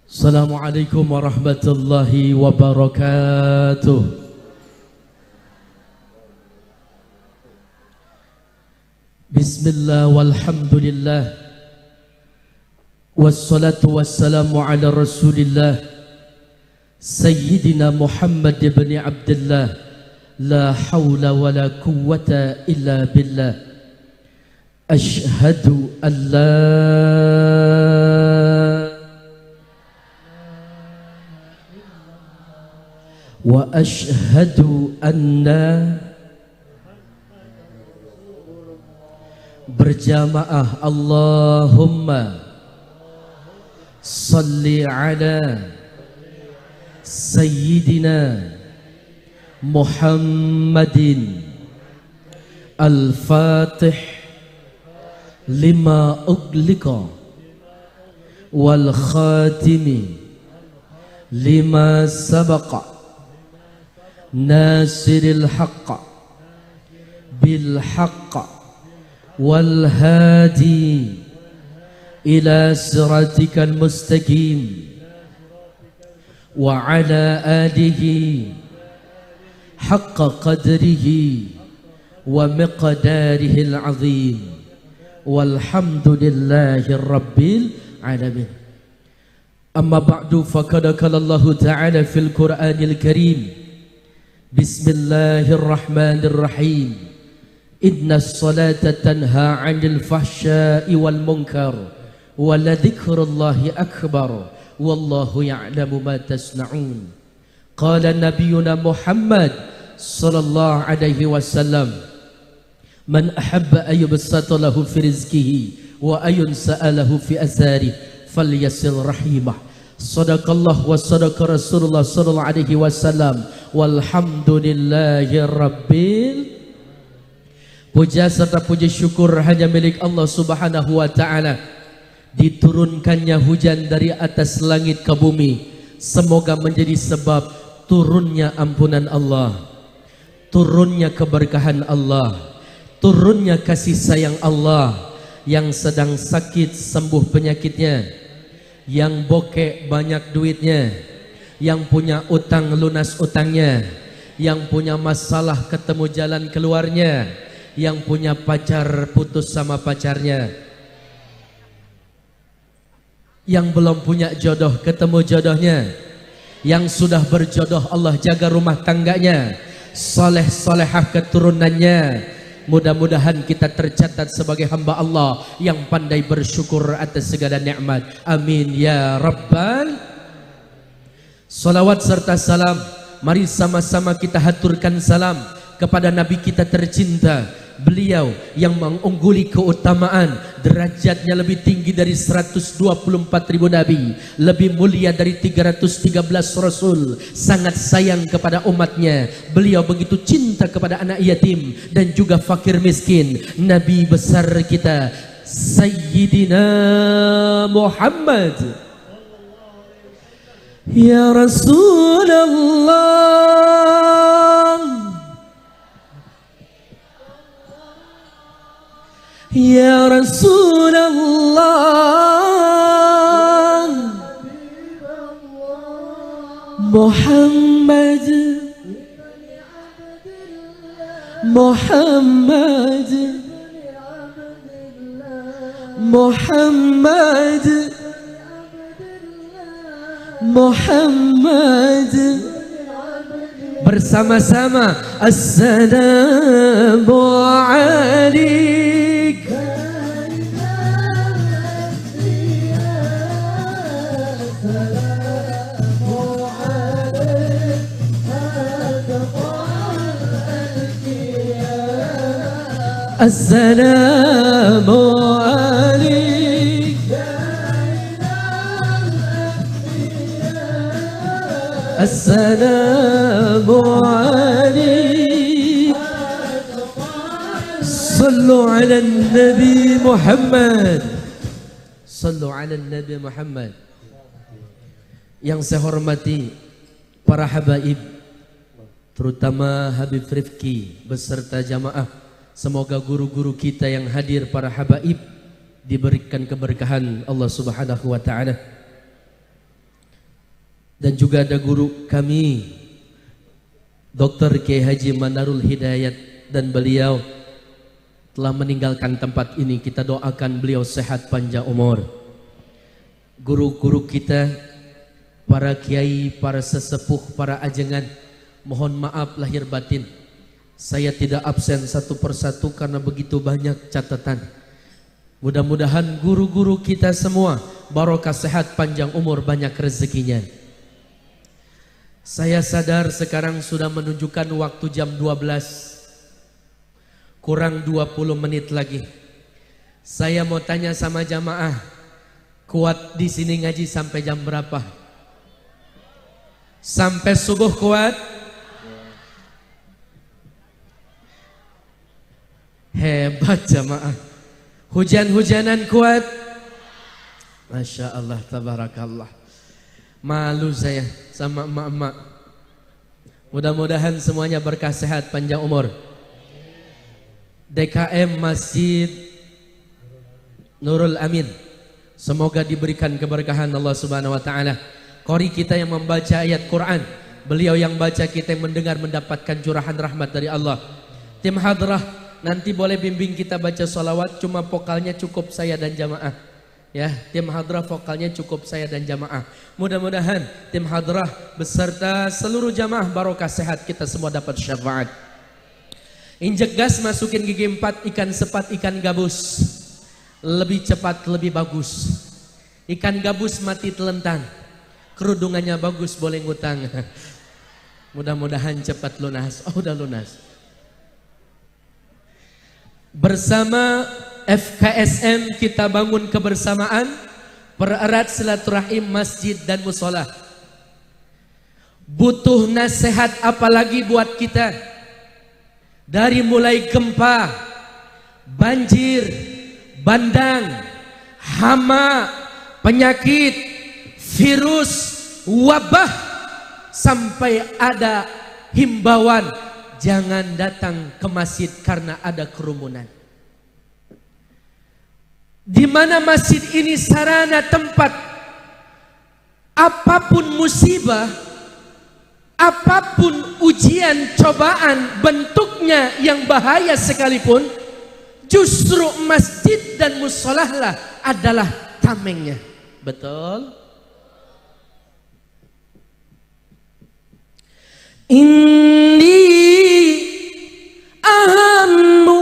Assalamualaikum warahmatullahi wabarakatuh. Bismillah walhamdulillah, wassalatu wassalamu ala rasulillah Sayyidina Muhammad ibn Abdullah. La hawla wa la quwwata illa billah. Ashhadu an la wa ashhadu anna berjamaah Allahumma salli ala Sayyidina Muhammadin al-Fatih lima ughliqa wal khatimi lima sabaqa nasiril haqqa bil haqqa wal hadi ila siratikal mustaqim wa ala alihi haqqa qadrihi wa miqdarihi al-azim walhamdulillahi rabbil alamin. Amma ba'du, faqad qala Allah ta'ala fil Qur'anil Karim, Bismillahirrahmanirrahim, Inna salata tanha 'anil fahsya'i wal munkar wa la dzikrullahi akbar wallahu ya'lamu ma tasna'un. Qala nabiyuna Muhammad sallallahu alaihi wasallam, man ahabba ayyubsata lahu fi rizqihi wa ayunsa'alahu fi azarihi falyasil rahimah. Sadaqallah wa sadaqa Rasulullah sallallahu alaihi wasallam. Walhamdulillahi rabbil. Puja serta puji syukur hanya milik Allah subhanahu wa ta'ala. Diturunkannya hujan dari atas langit ke bumi, semoga menjadi sebab turunnya ampunan Allah, turunnya keberkahan Allah, turunnya kasih sayang Allah. Yang sedang sakit sembuh penyakitnya, yang bokek banyak duitnya, yang punya utang lunas utangnya, yang punya masalah ketemu jalan keluarnya, yang punya pacar putus sama pacarnya, yang belum punya jodoh ketemu jodohnya, yang sudah berjodoh Allah jaga rumah tangganya, soleh solehah keturunannya. Mudah-mudahan kita tercatat sebagai hamba Allah yang pandai bersyukur atas segala nikmat. Amin ya rabbal. Salawat serta salam, mari sama-sama kita haturkan salam kepada Nabi kita tercinta, beliau yang mengungguli keutamaan, derajatnya lebih tinggi dari 124.000 Nabi, lebih mulia dari 313 Rasul, sangat sayang kepada umatnya. Beliau begitu cinta kepada anak yatim dan juga fakir miskin. Nabi besar kita Sayyidina Muhammad, ya Rasulullah, ya Rasulullah, Muhammad, Muhammad, Muhammad, Muhammad. Bersama-sama, assalamu alaikum. Assalamu alaikum. Assalamu alaikum. Sallu ala Nabi Muhammad. Sallu ala Nabi Muhammad. Yang saya hormati para habaib, terutama Habib Rifki beserta jamaah. Semoga guru-guru kita yang hadir, para habaib, diberikan keberkahan Allah Subhanahu wa ta'ala. Dan juga ada guru kami Dr. Kiai Haji Manarul Hidayat, dan beliau telah meninggalkan tempat ini. Kita doakan beliau sehat panjang umur. Guru-guru kita, para kiai, para sesepuh, para ajengan, mohon maaf lahir batin. Saya tidak absen satu persatu karena begitu banyak catatan. Mudah-mudahan guru-guru kita semua barokah sehat panjang umur, banyak rezekinya. Saya sadar sekarang sudah menunjukkan waktu jam 12, kurang 20 menit lagi. Saya mau tanya sama jamaah, kuat di sini ngaji sampai jam berapa? Sampai subuh kuat? Hebat jamaah. Hujan-hujanan kuat? Masya Allah, tabarakallah. Malu saya sama emak-emak. Mudah-mudahan semuanya berkah sehat panjang umur. DKM Masjid Nurul Amin, semoga diberikan keberkahan Allah Subhanahu wa taala. Qori kita yang membaca ayat Quran, beliau yang baca, kita yang mendengar, mendapatkan curahan rahmat dari Allah. Tim hadrah nanti boleh bimbing kita baca sholawat, cuma vokalnya cukup saya dan jamaah. Ya, tim hadrah vokalnya cukup saya dan jamaah. Mudah-mudahan tim hadrah beserta seluruh jamaah barokah sehat, kita semua dapat syafaat. Injek gas, masukin gigi 4, ikan sepat, ikan gabus. Lebih cepat, lebih bagus. Ikan gabus mati telentang, kerudungannya bagus, boleh ngutang. Mudah-mudahan cepat lunas. Oh, udah lunas. Bersama FKSM kita bangun kebersamaan, pererat silaturahim masjid dan musola. Butuh nasihat apalagi buat kita? Dari mulai gempa, banjir, bandang, hama, penyakit, virus, wabah, sampai ada himbauan jangan datang ke masjid karena ada kerumunan. Di mana masjid ini sarana tempat apapun musibah, apapun ujian, cobaan, bentuknya yang bahaya sekalipun, justru masjid dan musolahlah adalah tamengnya. Betul? Inni ahammu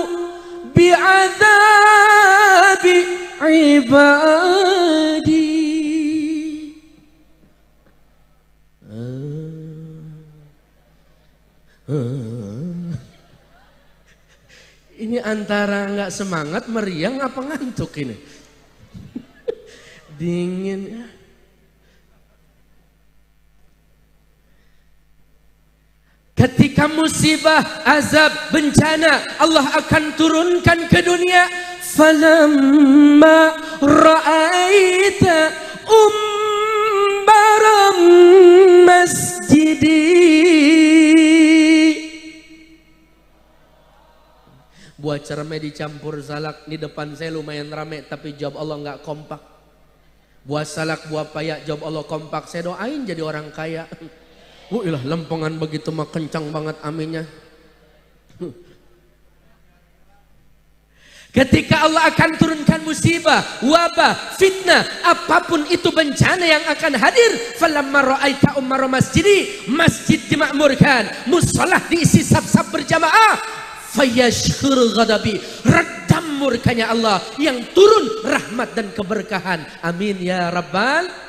bi'adzabi ibadi. Ini antara nggak semangat, meriang, apa ngantuk ini? Dingin ya. Ketika musibah, azab, bencana Allah akan turunkan ke dunia. Falamma ra'aita umbaram masjidi. Buah cerme dicampur salak, di depan saya lumayan rame, tapi jawab Allah nggak kompak. Buah salak, buah payak, jawab Allah kompak. Saya doain jadi orang kaya. Ilah lempengan begitu mah kencang banget aminnya. Ketika Allah akan turunkan musibah, wabah, fitnah, apapun itu bencana yang akan hadir. Falamma ra'aita ummara masjidi, masjid dimakmurkan, musolah diisi saf-saf berjamaah. Fayashkur ghadabi, redam murkanya Allah, yang turun rahmat dan keberkahan. Amin ya rabbal.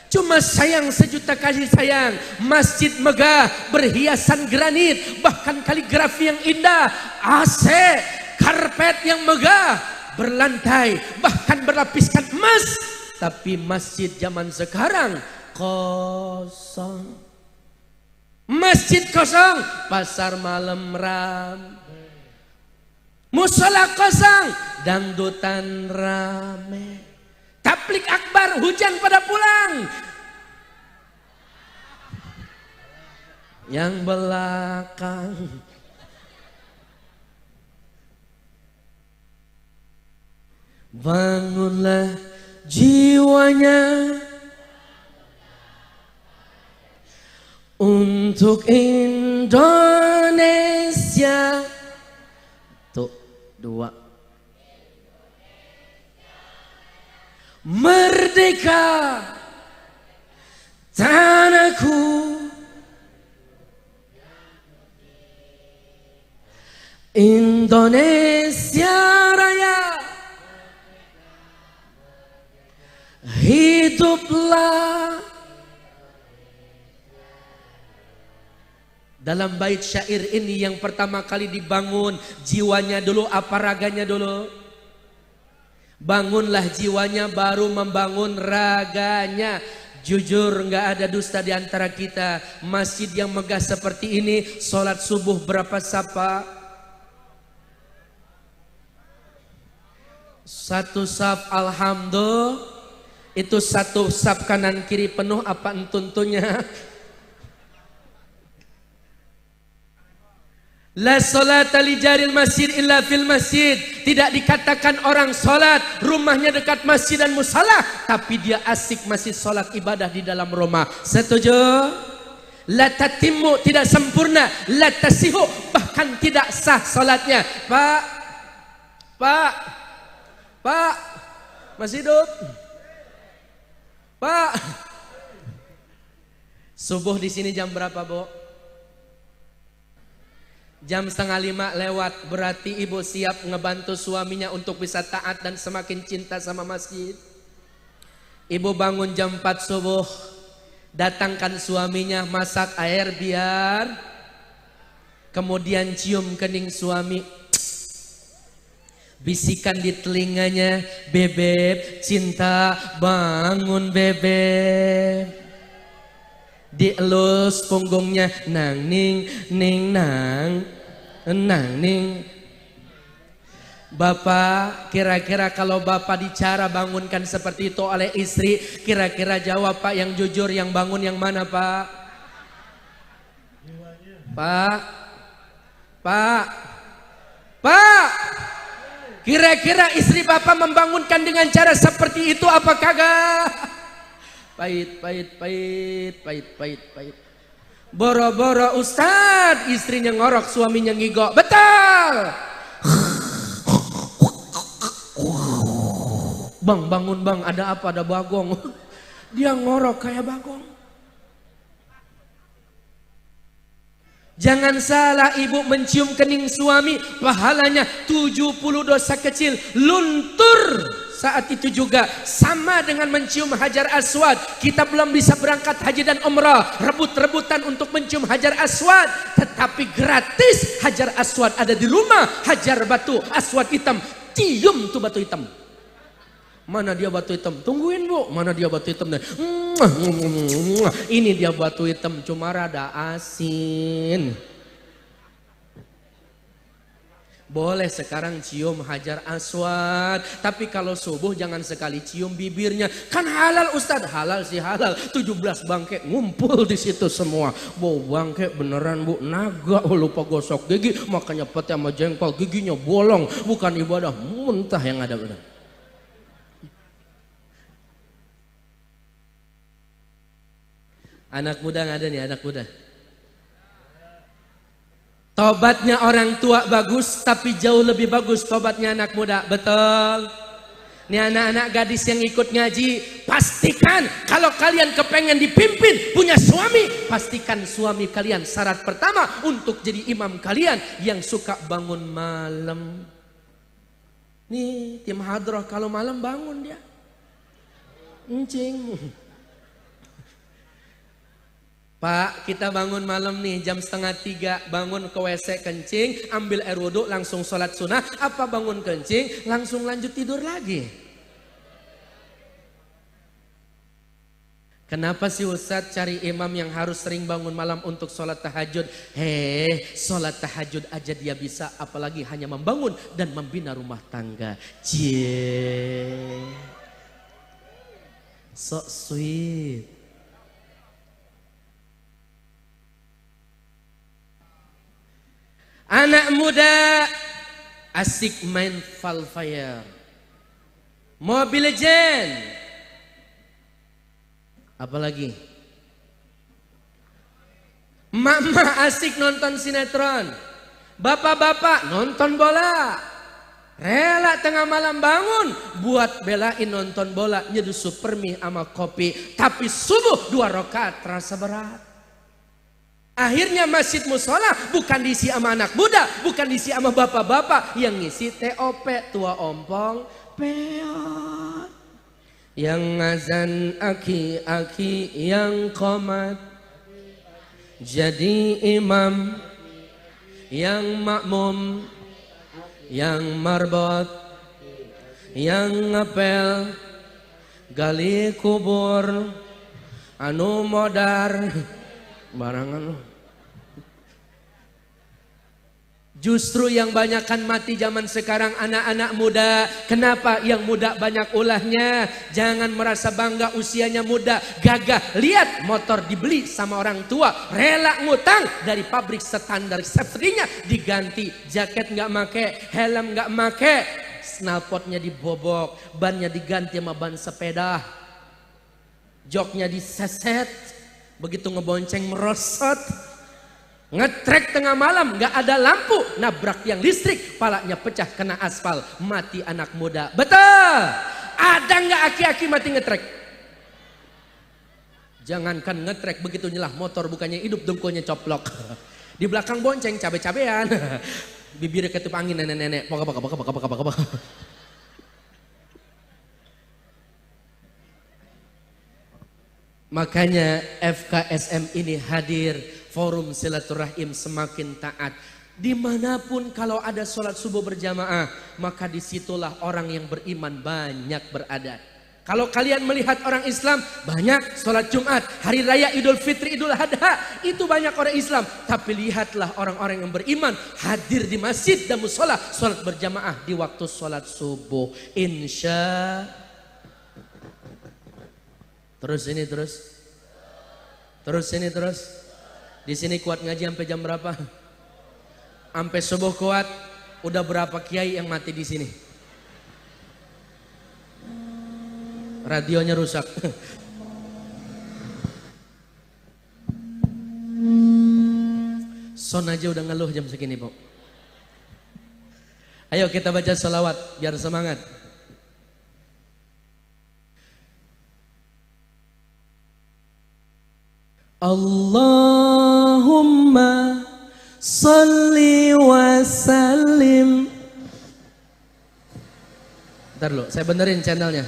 Cuma sayang, sejuta kasih sayang, masjid megah, berhiasan granit, bahkan kaligrafi yang indah, AC, karpet yang megah, berlantai, bahkan berlapiskan emas. Tapi masjid zaman sekarang kosong. Masjid kosong, pasar malam ram, musola kosong, dangdutan rame, tablik akbar, hujan pada pulang. Yang belakang bangunlah jiwanya, untuk Indonesia. Tuh, dua. Merdeka tanahku, Indonesia Raya, hiduplah. Dalam bait syair ini yang pertama kali dibangun jiwanya dulu apa raganya dulu? Bangunlah jiwanya baru membangun raganya. Jujur nggak ada dusta di antara kita. Masjid yang megah seperti ini, sholat subuh berapa sapa? Satu saf, alhamdulillah. Itu satu saf kanan kiri penuh apa entuntunya? La salata li jaril masjid illa fil masjid. Tidak dikatakan orang salat rumahnya dekat masjid dan musala, tapi dia asik masih salat ibadah di dalam rumah. Setuju? La tatimmu, tidak sempurna. La tasihu, bahkan tidak sah salatnya. Pak, masih hidup? Pak, subuh di sini jam berapa, Bu? Jam 4:30 lewat, berarti ibu siap ngebantu suaminya untuk bisa taat dan semakin cinta sama masjid. Ibu bangun jam 4 subuh, datangkan suaminya, masak air biar, kemudian cium kening suami, bisikan di telinganya, bebek cinta, bangun bebek. Dielus punggungnya, nang ning ning nang ning. Bapak, kira-kira kalau bapak dicara bangunkan seperti itu oleh istri, kira-kira jawab Pak yang jujur, yang bangun yang mana Pak? Pak, kira-kira istri bapak membangunkan dengan cara seperti itu apa kagak? Pahit. Boro-boro Ustad, istrinya ngorok, suaminya ngigok. Betul. Bang, bangun bang, ada apa? Ada bagong. Dia ngorok kayak bagong. Jangan salah, ibu mencium kening suami, pahalanya 70 dosa kecil luntur. Saat itu juga sama dengan mencium Hajar Aswad. Kita belum bisa berangkat haji dan umrah, rebut-rebutan untuk mencium Hajar Aswad, tetapi gratis. Hajar Aswad ada di rumah, Hajar batu Aswad hitam, cium tuh batu hitam. Mana dia batu hitam? Tungguin Bu, mana dia batu hitam? Ini dia batu hitam, cuma rada asin. Boleh sekarang cium Hajar Aswad, tapi kalau subuh jangan sekali cium bibirnya. Kan halal Ustaz, halal sih halal. 17 bangke ngumpul di situ semua. Bau bangke beneran Bu, naga lupa gosok gigi, makanya pete sama jengkol giginya bolong. Bukan ibadah, muntah yang ada benar. Anak muda nggak ada nih, anak muda. Tobatnya orang tua bagus, tapi jauh lebih bagus tobatnya anak muda. Betul. Nih anak-anak gadis yang ikut ngaji, pastikan kalau kalian kepengen dipimpin punya suami, pastikan suami kalian syarat pertama untuk jadi imam kalian yang suka bangun malam. Nih tim hadroh kalau malam bangun dia. Encing. Pak, kita bangun malam nih jam 2:30, bangun ke WC kencing, ambil air wudhu, langsung sholat sunnah. Apa bangun kencing, langsung lanjut tidur lagi? Kenapa sih Ustadz cari imam yang harus sering bangun malam untuk sholat tahajud? Sholat tahajud aja dia bisa, apalagi hanya membangun dan membina rumah tangga. So sweet. Anak muda asik main Fall Fire, Mobile Legend, apalagi Mama asik nonton sinetron, bapak-bapak nonton bola, rela tengah malam bangun buat belain nonton bola, nyeduh supermi sama kopi, tapi subuh 2 rakaat terasa berat. Akhirnya masjid musola bukan diisi sama anak muda, bukan diisi sama bapak-bapak, yang ngisi TOP, tua ompong peot. Yang ngazan aki-aki, yang qomat jadi imam, yang makmum, yang marbot, yang ngepel, gali kubur, anu modar, barangan. Justru yang banyakkan mati zaman sekarang anak-anak muda. Kenapa? Yang muda banyak ulahnya. Jangan merasa bangga usianya muda, gagah. Lihat motor dibeli sama orang tua, rela ngutang dari pabrik standar safety-nya diganti, jaket nggak make, helm nggak make, knalpotnya dibobok, bannya diganti sama ban sepeda, joknya diseset, begitu ngebonceng merosot. Ngetrek tengah malam, nggak ada lampu, nabrak yang listrik, palanya pecah kena aspal, mati anak muda. Betul. Ada nggak aki-aki mati ngetrek? Jangankan ngetrek, begitu nyelah motor bukannya hidup, dengkulnya coplok. Di belakang bonceng cabe-cabean, bibirnya ketup angin nenek-nenek, poka. Makanya FKSM ini hadir, forum silaturahim semakin taat. Dimanapun kalau ada sholat subuh berjamaah, maka disitulah orang yang beriman banyak berada. Kalau kalian melihat orang Islam banyak sholat Jumat, hari raya Idul Fitri, Idul Adha, itu banyak orang Islam. Tapi lihatlah orang-orang yang beriman hadir di masjid dan musola, sholat berjamaah di waktu sholat subuh. Terus ini terus. Di sini kuat ngaji sampai jam berapa? Sampai subuh kuat. Udah berapa kiai yang mati di sini? Radionya rusak. Son aja udah ngeluh jam segini, Pak. Ayo kita baca salawat biar semangat. Allahumma salli wa sallim. Bentar dulu, saya benerin channelnya.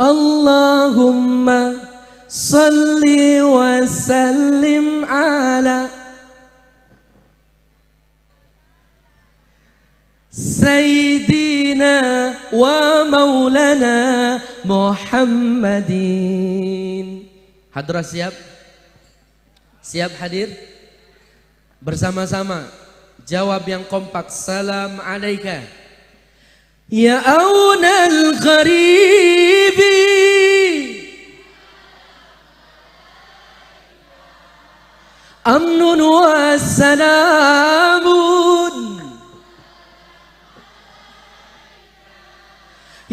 Allahumma salli wa sallim ala Sayyidina wa maulana Muhammadin. Hadrah siap? Siap hadir? Bersama-sama jawab yang kompak. Salam alaika ya aunal gharibi, amnun wa salamun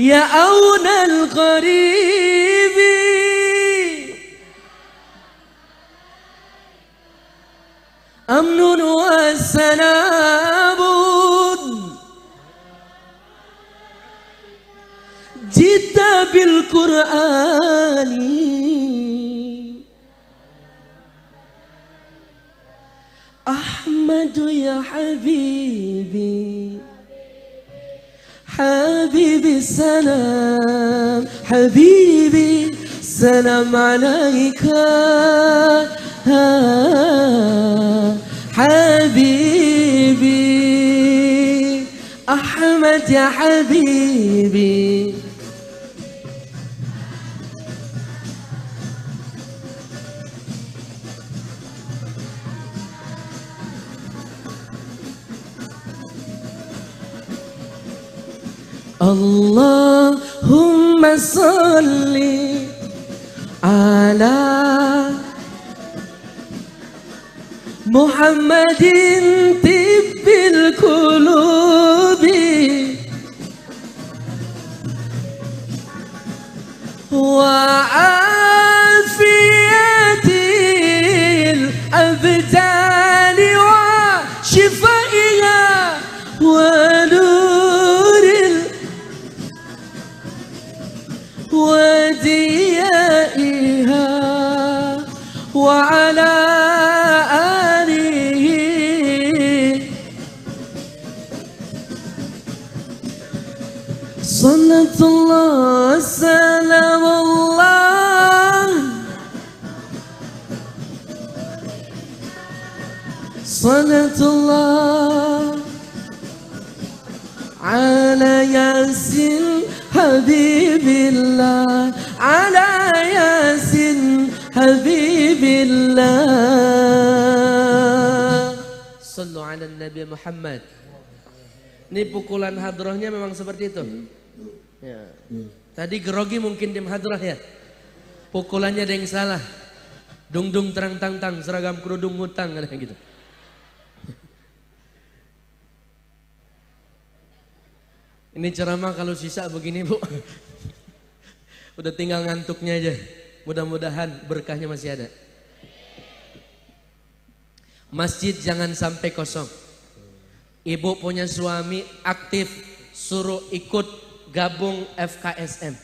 ya aunal gharibi, amnun wa salamun jita bil Qur'ani Ahmadu ya habibi, حبيبي سلام حبيبي سلام عليك حبيبي أحمد يا حبيبي. Allahumma salli ala Muhammadin tibbil qulubi Salatullah salamullah Salatullah ala yasin habibillah ala yasin habibillah sallu ala nabi Muhammad. Ini pukulan hadrohnya memang seperti itu ya. Tadi grogi mungkin di hadroh ya, pukulannya ada yang salah. Dung dung terang tang tang seragam kerudung ngutang ada gitu. Ini ceramah kalau sisa begini bu, udah tinggal ngantuknya aja. Mudah-mudahan berkahnya masih ada. Masjid jangan sampai kosong. Ibu punya suami aktif, suruh ikut gabung FKSM.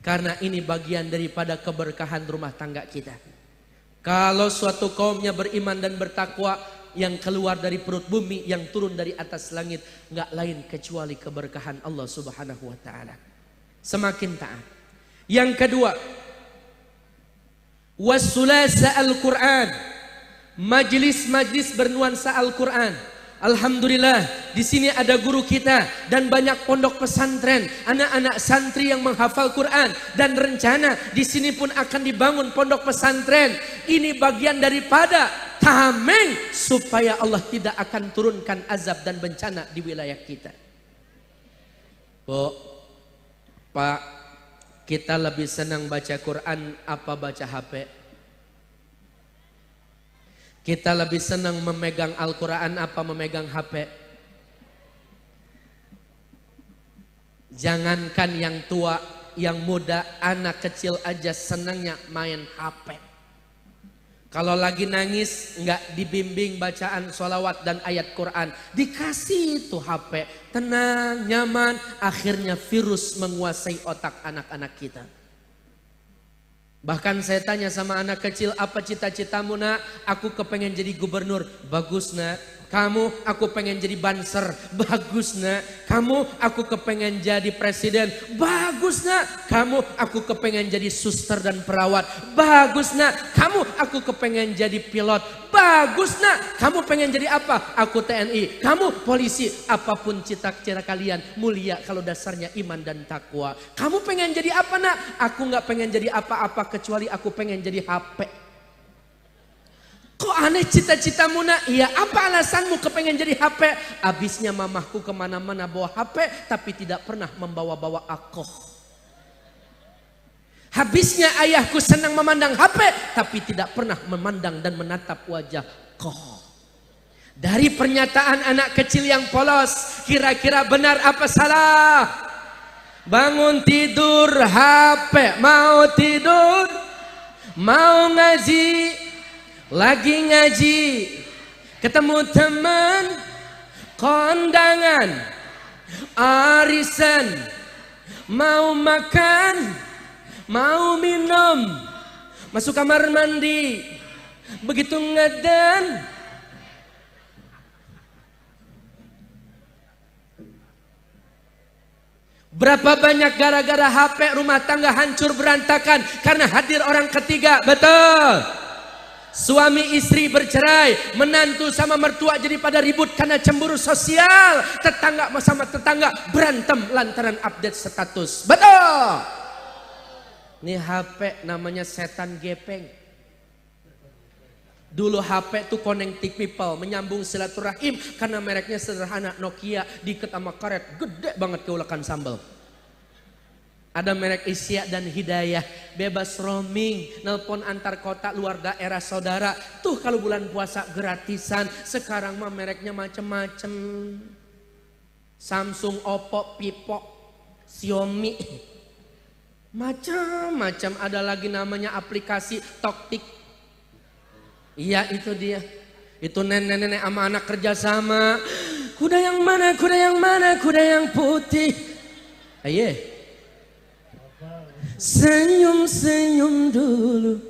Karena ini bagian daripada keberkahan rumah tangga kita. Kalau suatu kaumnya beriman dan bertakwa, yang keluar dari perut bumi, yang turun dari atas langit, nggak lain kecuali keberkahan Allah Subhanahu wa taala. Semakin taat. Yang kedua, wassulasa Al-Qur'an. Majlis-majlis bernuansa Al-Qur'an. Alhamdulillah di sini ada guru kita dan banyak pondok pesantren, anak-anak santri yang menghafal Quran, dan rencana di sini pun akan dibangun pondok pesantren. Ini bagian daripada tameng supaya Allah tidak akan turunkan azab dan bencana di wilayah kita. Bu, Pak, kita lebih senang baca Quran apa baca HP? Kita lebih senang memegang Al-Quran apa memegang HP? Jangankan yang tua, yang muda, anak kecil aja senangnya main HP. Kalau lagi nangis nggak dibimbing bacaan sholawat dan ayat Quran, dikasih tuh HP, tenang, nyaman, akhirnya virus menguasai otak anak-anak kita. Bahkan saya tanya sama anak kecil, apa cita-citamu nak? Aku kepengen jadi gubernur. Bagus nak. Kamu, aku pengen jadi banser. Bagus nak. Kamu, aku kepengen jadi presiden. Bagus nak. Kamu, aku kepengen jadi suster dan perawat. Bagus nak. Kamu, aku kepengen jadi pilot. Bagus nak. Kamu pengen jadi apa? Aku TNI. Kamu polisi. Apapun cita-cita kalian mulia kalau dasarnya iman dan takwa. Kamu pengen jadi apa nak? Aku nggak pengen jadi apa-apa kecuali aku pengen jadi HP. Kok aneh cita-citamu nak? Iya, apa alasanmu kepengen jadi HP? Abisnya mamahku kemana-mana bawa HP, tapi tidak pernah membawa-bawa aku. Habisnya ayahku senang memandang HP, tapi tidak pernah memandang dan menatap wajahku. Dari pernyataan anak kecil yang polos, kira-kira benar apa salah? Bangun tidur HP, mau tidur, mau ngaji, lagi ngaji, ketemu teman, kondangan, arisan, mau makan, mau minum, masuk kamar mandi, begitu ngedan, berapa banyak gara-gara HP rumah tangga hancur berantakan karena hadir orang ketiga, betul? Suami istri bercerai, menantu sama mertua jadi pada ribut karena cemburu sosial, tetangga sama tetangga berantem lantaran update status. Betul. Ini HP namanya setan gepeng. Dulu HP tuh connecting people, menyambung silaturahim, karena mereknya sederhana, Nokia, diikat sama karet, gede banget keulekan sambal. Ada merek Isya dan Hidayah, bebas roaming, nelpon antar kota luar daerah saudara. Tuh kalau bulan puasa gratisan. Sekarang mah mereknya macem-macem. Samsung, Oppo, Vivo, Xiaomi. Macam-macam. Ada lagi namanya aplikasi Toktik. Iya itu dia. Itu nenek-nenek sama anak kerja sama. Kuda yang mana, kuda yang mana, kuda yang putih. Ayo. Senyum-senyum dulu,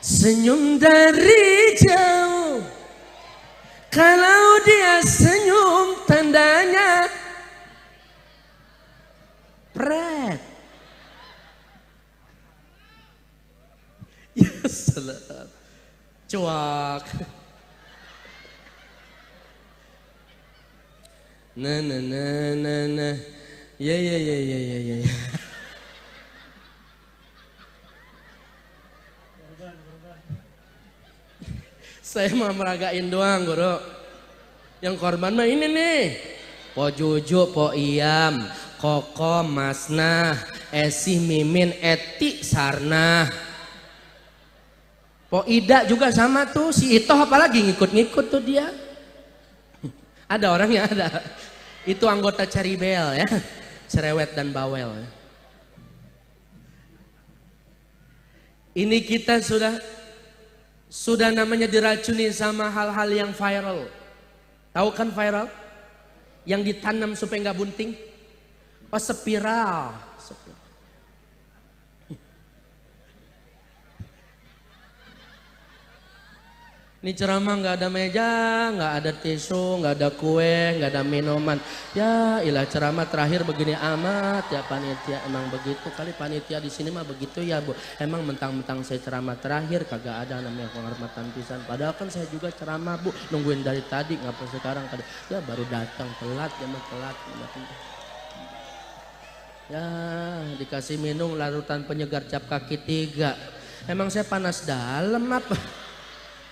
senyum dari jauh. Kalau dia senyum tandanya Cuak. Nah. Ya. Saya mah meragain doang, Guru. Yang korban mah ini nih. Po Juju, Po Iyam, Koko, Masnah, Esi, Mimin, Eti, Sarnah. Po Ida juga sama tuh, si Itoh apalagi ngikut-ngikut tuh dia. Ada orangnya ada. Itu anggota Caribel ya. Cerewet dan bawel. Ini kita sudah namanya diracuni sama hal-hal yang viral. Tahu kan viral? Yang ditanam supaya nggak bunting? Oh, spiral. Ini ceramah nggak ada meja, nggak ada tisu, nggak ada kue, nggak ada minuman. Ya, ilah ceramah terakhir begini amat ya panitia, emang begitu kali panitia di sini mah begitu ya Bu. Emang mentang-mentang saya ceramah terakhir kagak ada namanya penghormatan pisan. Padahal kan saya juga ceramah Bu, nungguin dari tadi ngapa sekarang kada. Ya baru datang telat ya mah telat. Ya dikasih minum larutan penyegar cap kaki 3. Emang saya panas dalam apa?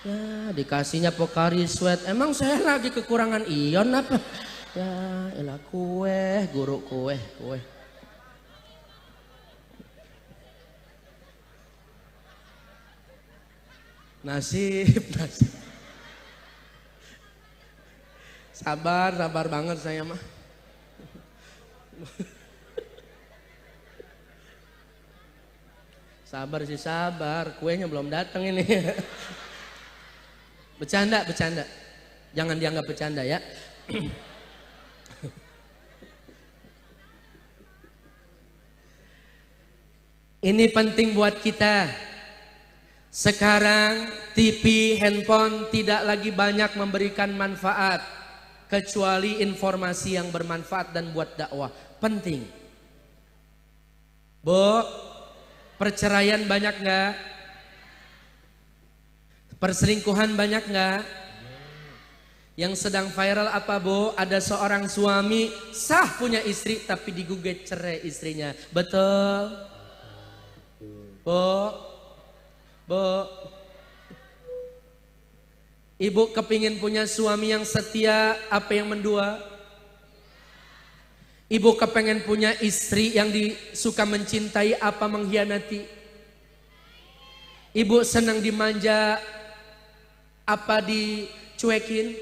Ya dikasihnya Pocari Sweat. Emang saya lagi kekurangan ion apa? Ya elah kue, guru kue. Nasib. Sabar banget saya mah. Sabar, kuenya belum datang ini. Bercanda. Jangan dianggap bercanda ya. Ini penting buat kita. Sekarang TV, handphone tidak lagi banyak memberikan manfaat. Kecuali informasi yang bermanfaat dan buat dakwah. Penting. Bu, perceraian banyak nggak? Perselingkuhan banyak nggak? Yang sedang viral apa Bu? Ada seorang suami sah punya istri tapi digugat cerai istrinya. Betul? Bu? Ibu kepingin punya suami yang setia apa yang mendua? Ibu kepengen punya istri yang suka mencintai apa mengkhianati? Ibu senang dimanja apa dicuekin?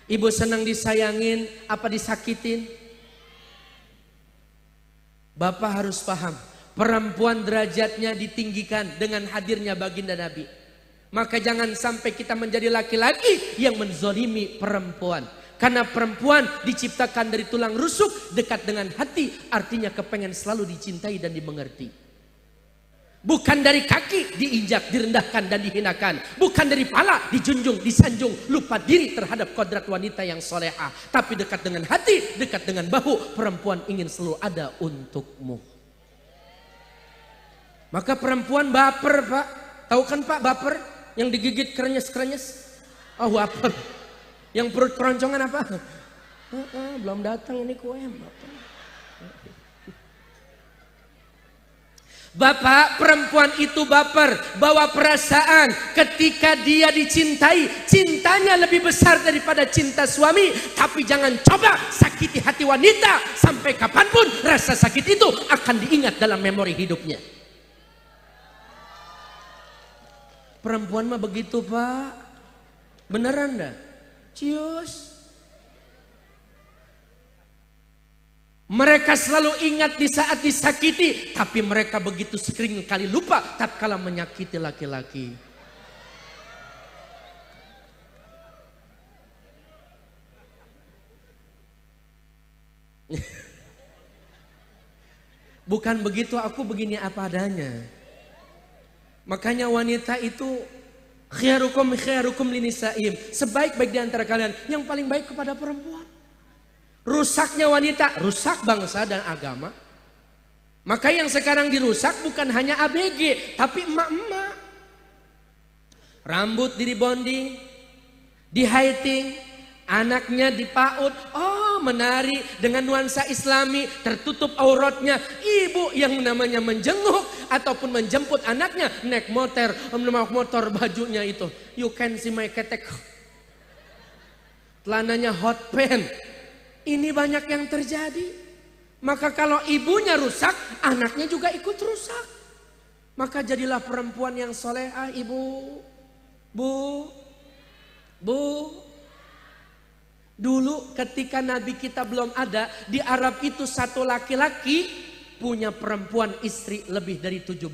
Ibu senang disayangin apa disakitin? Bapak harus paham, perempuan derajatnya ditinggikan dengan hadirnya baginda Nabi. Maka jangan sampai kita menjadi laki-laki yang menzolimi perempuan. Karena perempuan diciptakan dari tulang rusuk dekat dengan hati, artinya kepengen selalu dicintai dan dimengerti. Bukan dari kaki diinjak, direndahkan dan dihinakan. Bukan dari pala dijunjung, disanjung, lupa diri terhadap kodrat wanita yang solehah. Tapi dekat dengan hati, dekat dengan bahu, perempuan ingin selalu ada untukmu. Maka perempuan baper Pak. Tahu kan Pak baper? Yang digigit krenyes-krenyes. Oh baper. Yang perut keroncongan apa? Belum datang ini kue. Bapak, perempuan itu baper, bawa perasaan ketika dia dicintai, cintanya lebih besar daripada cinta suami. Tapi jangan coba sakiti hati wanita, sampai kapanpun rasa sakit itu akan diingat dalam memori hidupnya. Perempuan mah begitu Pak, beneran dah, cius. Mereka selalu ingat di saat disakiti, tapi mereka begitu sering kali lupa tatkala menyakiti laki-laki. Bukan begitu, aku begini apa adanya. Makanya wanita itu khairukum linisaim, sebaik-baik di antara kalian yang paling baik kepada perempuan. Rusaknya wanita, rusak bangsa dan agama. Maka yang sekarang dirusak bukan hanya ABG, tapi emak-emak. Rambut di rebonding, di highting, anaknya dipaut. Oh, menari dengan nuansa islami, tertutup auratnya. Ibu yang namanya menjenguk ataupun menjemput anaknya naik motor bajunya itu. You can see my ketek. Celananya hot pants. Ini banyak yang terjadi. Maka kalau ibunya rusak, anaknya juga ikut rusak. Maka jadilah perempuan yang solehah, ibu. Bu. Dulu ketika Nabi kita belum ada, di Arab itu satu laki-laki punya perempuan istri lebih dari 17.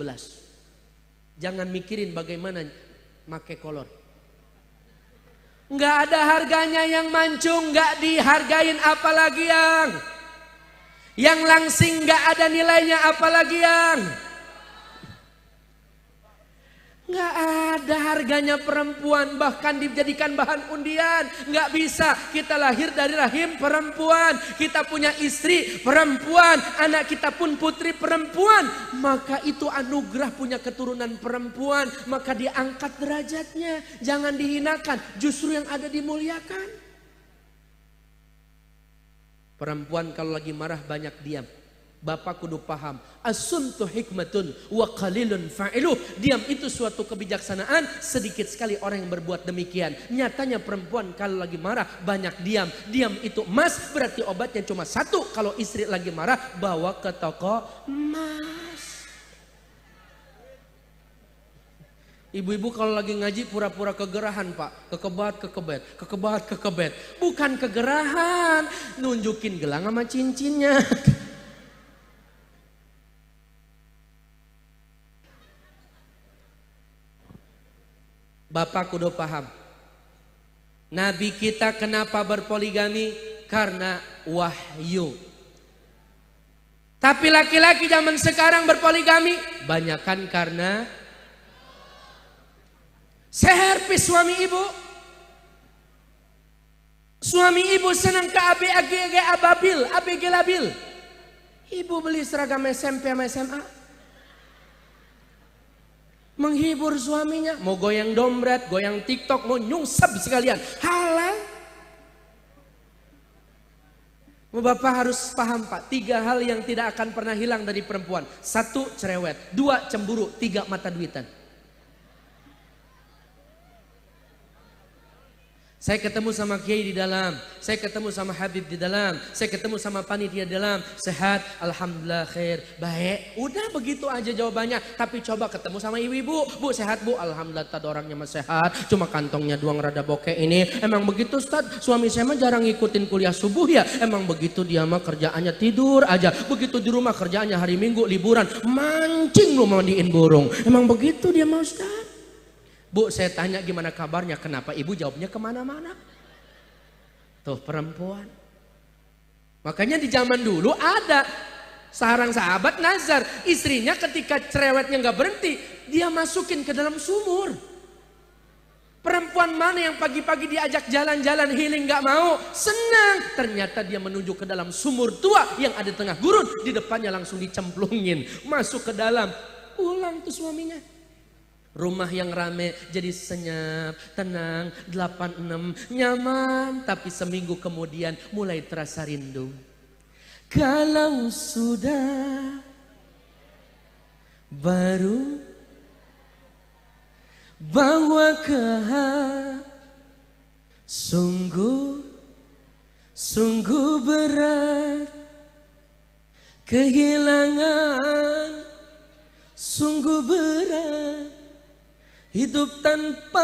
Jangan mikirin bagaimana make kolor. Nggak ada harganya yang mancung, nggak dihargain, apalagi yang langsing, nggak ada nilainya, apalagi yang nggak ada harganya perempuan, bahkan dijadikan bahan undian. Nggak bisa, kita lahir dari rahim perempuan, kita punya istri perempuan, anak kita pun putri perempuan. Maka itu anugerah punya keturunan perempuan, maka diangkat derajatnya. Jangan dihinakan, justru yang ada dimuliakan. Perempuan kalau lagi marah banyak diam. Bapak kudu paham, as-sumtu hikmatun wa qalilun fa'iluh. Diam itu suatu kebijaksanaan, sedikit sekali orang yang berbuat demikian. Nyatanya perempuan kalau lagi marah banyak diam. Diam itu emas, berarti obatnya cuma satu. Kalau istri lagi marah, bawa ke toko emas. Ibu-ibu kalau lagi ngaji pura-pura kegerahan, Pak. Kekebet. Bukan kegerahan, nunjukin gelang sama cincinnya. Bapak kudu paham. Nabi kita kenapa berpoligami? Karena wahyu. Tapi laki-laki zaman sekarang berpoligami banyakan karena servis suami ibu. Suami ibu senang ke ABG labil. Ibu beli seragam SMP sama SMA. Menghibur suaminya, mau goyang dompet, goyang TikTok, mau nyungsep sekalian, halal. Bapak harus paham, Pak, 3 hal yang tidak akan pernah hilang dari perempuan. 1, cerewet. 2, cemburu. 3, mata duitan. Saya ketemu sama kiai di dalam, saya ketemu sama Habib di dalam, saya ketemu sama panitia di dalam. Sehat, alhamdulillah, khair, baik. Udah begitu aja jawabannya. Tapi coba ketemu sama ibu-ibu, bu sehat bu, alhamdulillah tad orangnya mah sehat, cuma kantongnya doang rada bokeh ini. Emang begitu Ustaz, suami saya mah jarang ngikutin kuliah subuh ya. Emang begitu, dia mah kerjaannya tidur aja. Begitu di rumah kerjaannya hari Minggu liburan, mancing lu mandiin burung. Emang begitu dia mah Ustaz. Bu, saya tanya gimana kabarnya, kenapa ibu jawabnya kemana-mana? Tuh perempuan. Makanya di zaman dulu ada seorang sahabat nazar, istrinya ketika cerewetnya nggak berhenti, dia masukin ke dalam sumur. Perempuan mana yang pagi-pagi diajak jalan-jalan healing nggak mau, senang. Ternyata dia menuju ke dalam sumur tua yang ada di tengah gurun, di depannya langsung dicemplungin, masuk ke dalam, pulang tuh suaminya. Rumah yang rame jadi senyap, tenang, 86, nyaman. Tapi seminggu kemudian mulai terasa rindu. Kalau sudah baru bawa ke sungguh berat, kehilangan sungguh berat. Hidup tanpa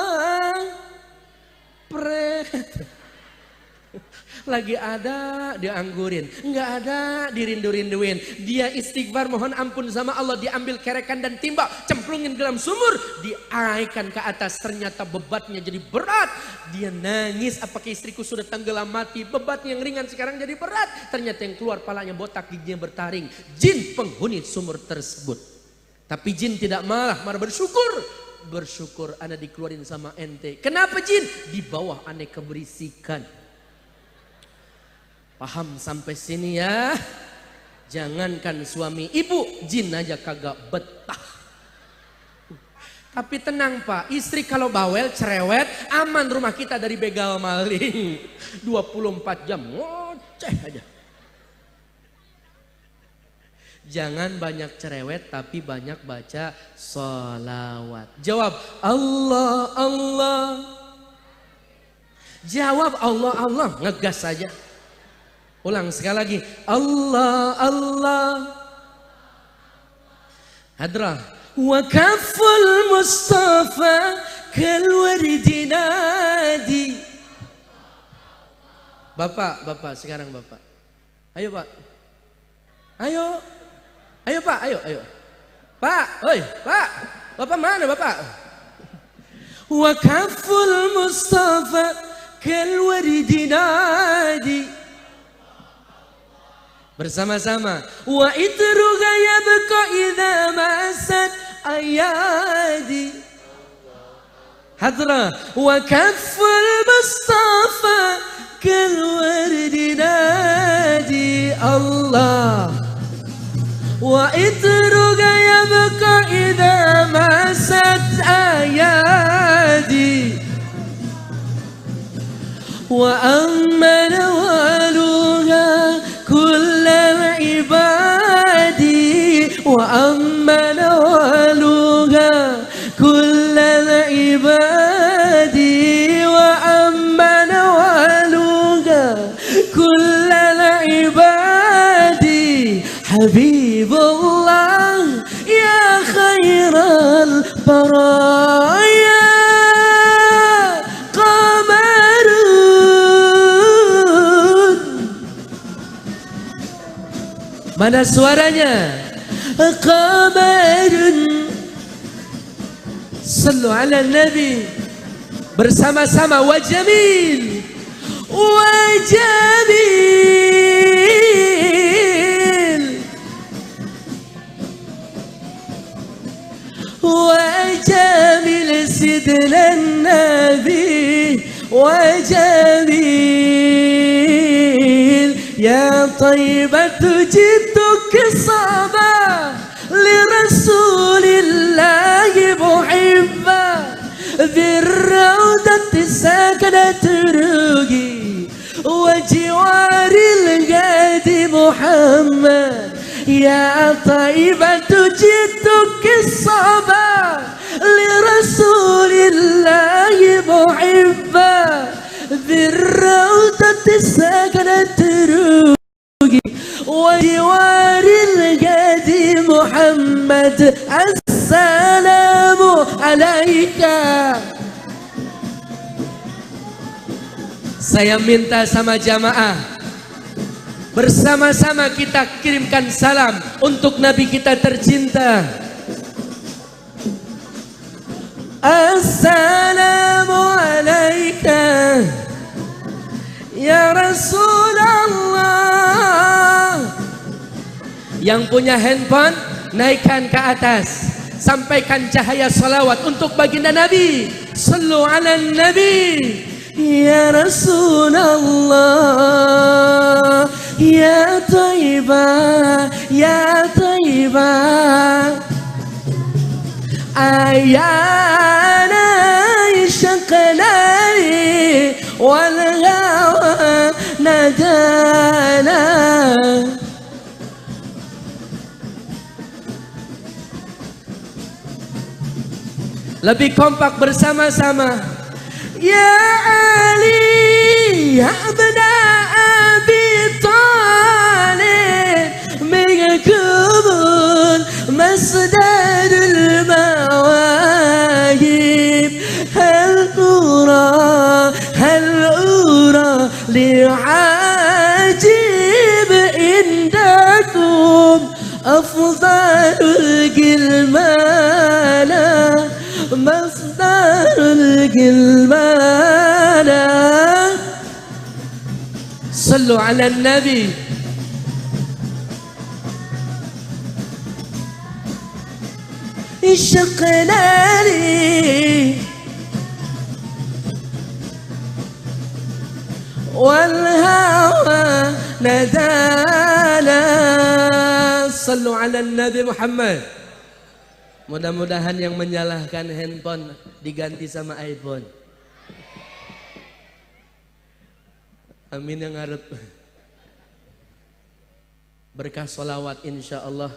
lagi ada dianggurin, nggak ada dirindu-rinduin. Dia istighfar mohon ampun sama Allah, diambil kerekan dan timba, cemplungin ke dalam sumur, diaikan ke atas. Ternyata bebatnya jadi berat. Dia nangis, apakah istriku sudah tenggelam mati? Bebat yang ringan sekarang jadi berat. Ternyata yang keluar palanya botak, giginya bertaring. Jin penghuni sumur tersebut. Tapi jin tidak malah bersyukur. Bersyukur ana dikeluarin sama ente. Kenapa jin? Di bawah ane keberisikan. Paham sampai sini ya? Jangankan suami ibu, jin aja kagak betah. Tapi tenang Pak, istri kalau bawel, cerewet, aman rumah kita dari begal maling. 24 jam, ngoceh aja. Jangan banyak cerewet, tapi banyak baca sholawat. Jawab, Allah, Allah. Jawab, Allah, Allah. Ngegas saja. Ulang sekali lagi, Allah, Allah. Hadrah. وكف المصطفى كالورد نادي. Bapak sekarang Bapak. Ayo Pak. Ayo. Ayo Pak, ayo. Pak, oi, Pak. Bapak mana Bapak? وكف المصطفى كالورد نادي. Bersama-sama. Wa idruka yabqa idza masat ayadi. Hadrah. Wa kafful mustafa kal wardi nadi Allah. Wa idruka yabqa idza masat ayadi. Wa amma nawaluha كل العباد وأما نوالها كل العباد وأما نوالها كل العباد حبيب الله يا خير البرايا Mana suaranya? Qamarun. Sallu ala Nabi. Bersama-sama wajamil. Wajamil. Wajamil sidna Nabi. Wajamil. يا طيبة جدك صبا لرسول الله محبا بالروضة سكنت روحي وجوار الهادي محمد يا طيبة جدك صبا لرسول الله محبا بالروضة سكنت روحي وجوار الهادي محمد السلام عليك. Saya minta sama jamaah, bersama-sama kita kirimkan salam untuk Nabi kita tercinta. Assalamu alaika ya Rasulullah. Yang punya handphone naikkan ke atas, sampaikan cahaya salawat untuk baginda Nabi. Sallu ala Nabi. Ya Rasulullah, ya Taibah, ya Taibah. Ayana ishaqnani wal hawa nadana. Lebih kompak bersama-sama. Ya Ali, ya abna Abi Talib, mengkubul masdarul mawahib. Hal ura li'ajib indakum afdalul gilmana. مصدر الجلمانة. صلوا على النبي. اشقنا لي والهوى ندانا. صلوا على النبي محمد. Mudah-mudahan yang menyalahkan handphone diganti sama iPhone. Amin yang ngarep. Berkah solawat insya Allah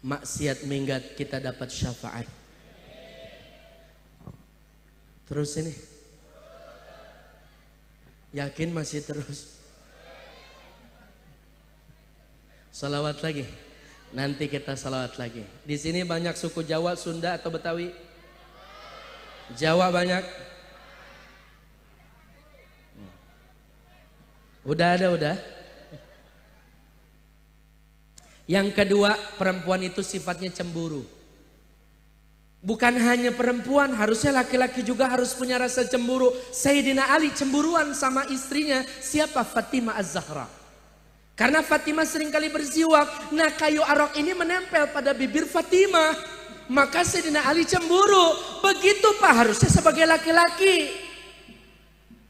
maksiat minggat kita dapat syafaat. Terus ini, yakin masih terus? Salawat lagi. Nanti kita salawat lagi. Di sini banyak suku Jawa, Sunda atau Betawi? Jawa banyak. Udah. Yang kedua, perempuan itu sifatnya cemburu. Bukan hanya perempuan, harusnya laki-laki juga harus punya rasa cemburu. Sayyidina Ali cemburuan sama istrinya, siapa? Fatimah Az-Zahra. Karena Fatimah seringkali bersiwak, nah kayu arok ini menempel pada bibir Fatimah. Maka Sayyidina Ali cemburu. Begitu Pak harusnya sebagai laki-laki.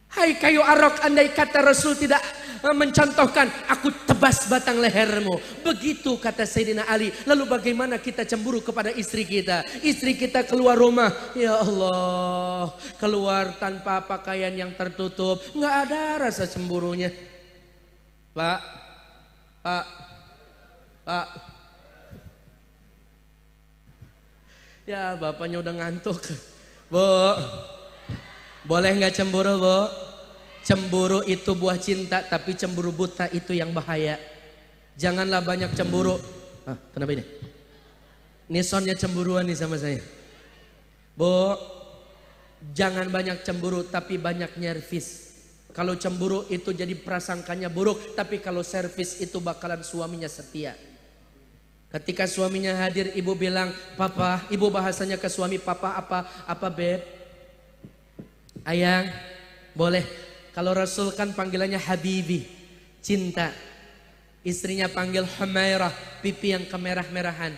Hai kayu arok, andai kata Rasul tidak mencontohkan, aku tebas batang lehermu. Begitu kata Sayyidina Ali. Lalu bagaimana kita cemburu kepada istri kita? Istri kita keluar rumah, ya Allah, keluar tanpa pakaian yang tertutup. Nggak ada rasa cemburunya. Pak. Ya bapaknya udah ngantuk. Bu, boleh nggak cemburu bu? Cemburu itu buah cinta, tapi cemburu buta itu yang bahaya. Janganlah banyak cemburu. Kenapa ini? Ini soundnya cemburuan nih sama saya. Bu, jangan banyak cemburu tapi banyak nyervis. Kalau cemburu itu jadi prasangkanya buruk, tapi kalau servis itu bakalan suaminya setia. Ketika suaminya hadir, ibu bilang, papa, ibu bahasanya ke suami, papa apa beb? Ayang, boleh. Kalau Rasul kan panggilannya Habibi, cinta. Istrinya panggil Humairah, pipi yang kemerah-merahan.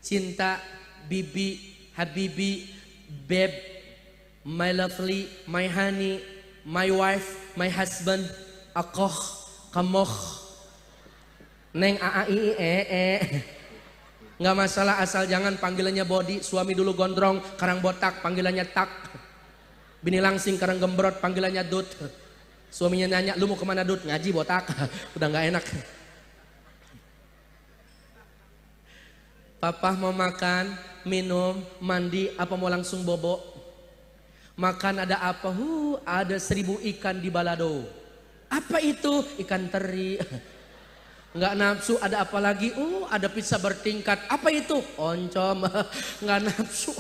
Cinta, bibi, Habibi, beb, my lovely, my honey, my wife, my husband, akoh, kamoh, neng nggak masalah asal jangan panggilannya body. Suami dulu gondrong, karang botak, panggilannya tak. Bini langsing, karang gembrot, panggilannya dut. Suaminya nanya, lu mau kemana dut? Ngaji botak, udah nggak enak. Papa mau makan, minum, mandi, apa mau langsung bobo? Makan ada apa? Ada 1000 ikan di balado. Apa itu? Ikan teri. Nggak nafsu. Ada apa lagi? Ada pizza bertingkat. Apa itu? Oncom. Nggak nafsu.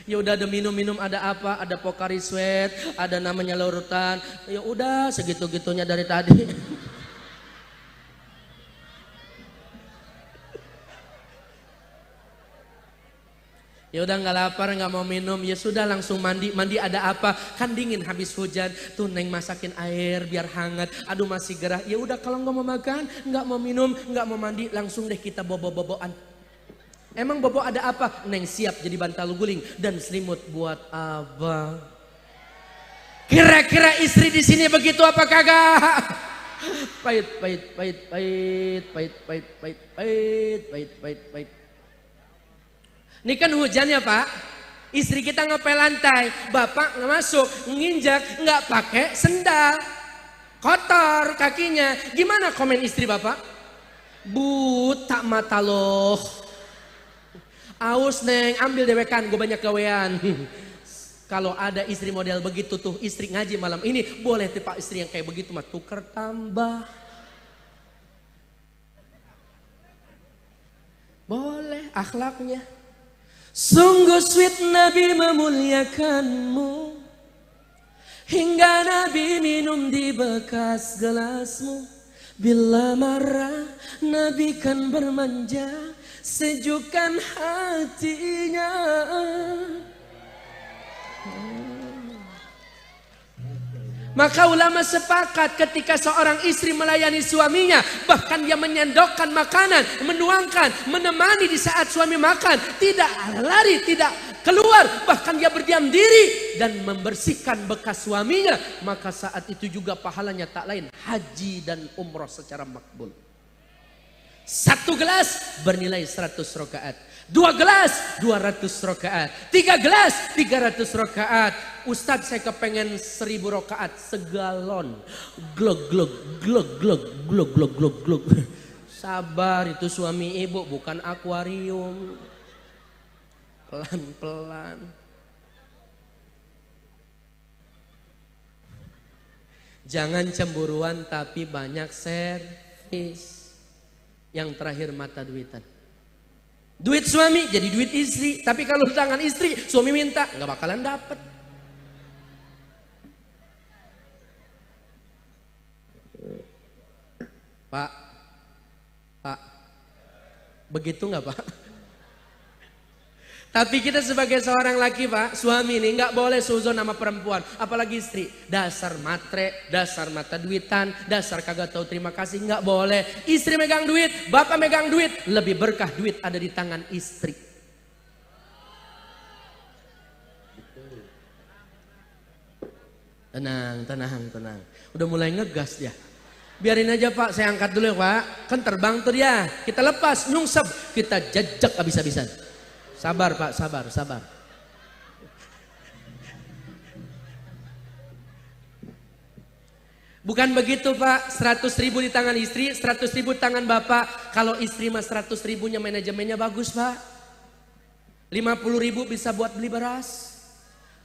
Ya udah ada minum-minum, ada apa? Ada Pocari Sweat, ada namanya larutan. Ya udah segitu-gitunya dari tadi. Ya udah nggak lapar, nggak mau minum, ya sudah langsung mandi. Mandi ada apa? Kan dingin habis hujan. Tuh neng masakin air biar hangat. Aduh masih gerah. Ya udah kalau nggak mau makan, nggak mau minum, nggak mau mandi, langsung deh kita bobo-boboan. Emang bobo ada apa? Neng siap jadi bantal guling dan selimut buat abang. Kira-kira istri di sini begitu apa kagak? Pahit. Ini kan hujan ya Pak. Istri kita ngepel lantai, bapak nggak masuk, nginjak, nggak pakai sendal, kotor kakinya. Gimana komen istri bapak? Buta mata loh. Aus neng, ambil dewekan, gue banyak gawean. Kalau ada istri model begitu tuh, istri ngaji malam ini, boleh tuh Pak istri yang kayak begitu mah tuker tambah. Boleh akhlaknya. Sungguh sweet Nabi memuliakanmu, hingga Nabi minum di bekas gelasmu. Bila marah Nabi kan bermanja, sejukkan hatinya. Maka ulama sepakat ketika seorang istri melayani suaminya, bahkan dia menyendokkan makanan, menuangkan, menemani di saat suami makan, tidak lari, tidak keluar, bahkan dia berdiam diri dan membersihkan bekas suaminya, maka saat itu juga pahalanya tak lain haji dan umroh secara makbul. 1 gelas bernilai 100 rakaat. 2 gelas 200 rakaat. 3 gelas 300 rakaat. Ustadz saya kepengen 1000 rakaat segalon. Glog glog glog glog glog glog glog glog. Sabar, itu suami ibu bukan akuarium. Pelan-pelan. Jangan cemburuan tapi banyak servis. Yang terakhir mata duitan. Duit suami jadi duit istri. Tapi kalau di tangan istri suami minta nggak bakalan dapet. Pak, begitu nggak Pak? Tapi kita sebagai seorang laki Pak, suami ini nggak boleh suzon sama perempuan, apalagi istri. Dasar matre, dasar mata duitan, dasar kagak tahu terima kasih, nggak boleh. Istri megang duit, bapak megang duit, lebih berkah duit ada di tangan istri. Tenang. Udah mulai ngegas dia. Biarin aja Pak, saya angkat dulu ya Pak. Kan terbang tuh dia, kita lepas, nyungsep, kita jejak habis-habisan. Sabar Pak, sabar. Bukan begitu Pak, 100.000 di tangan istri, 100.000 di tangan bapak. Kalau istri mah 100.000-nya manajemennya bagus Pak. 50.000 bisa buat beli beras.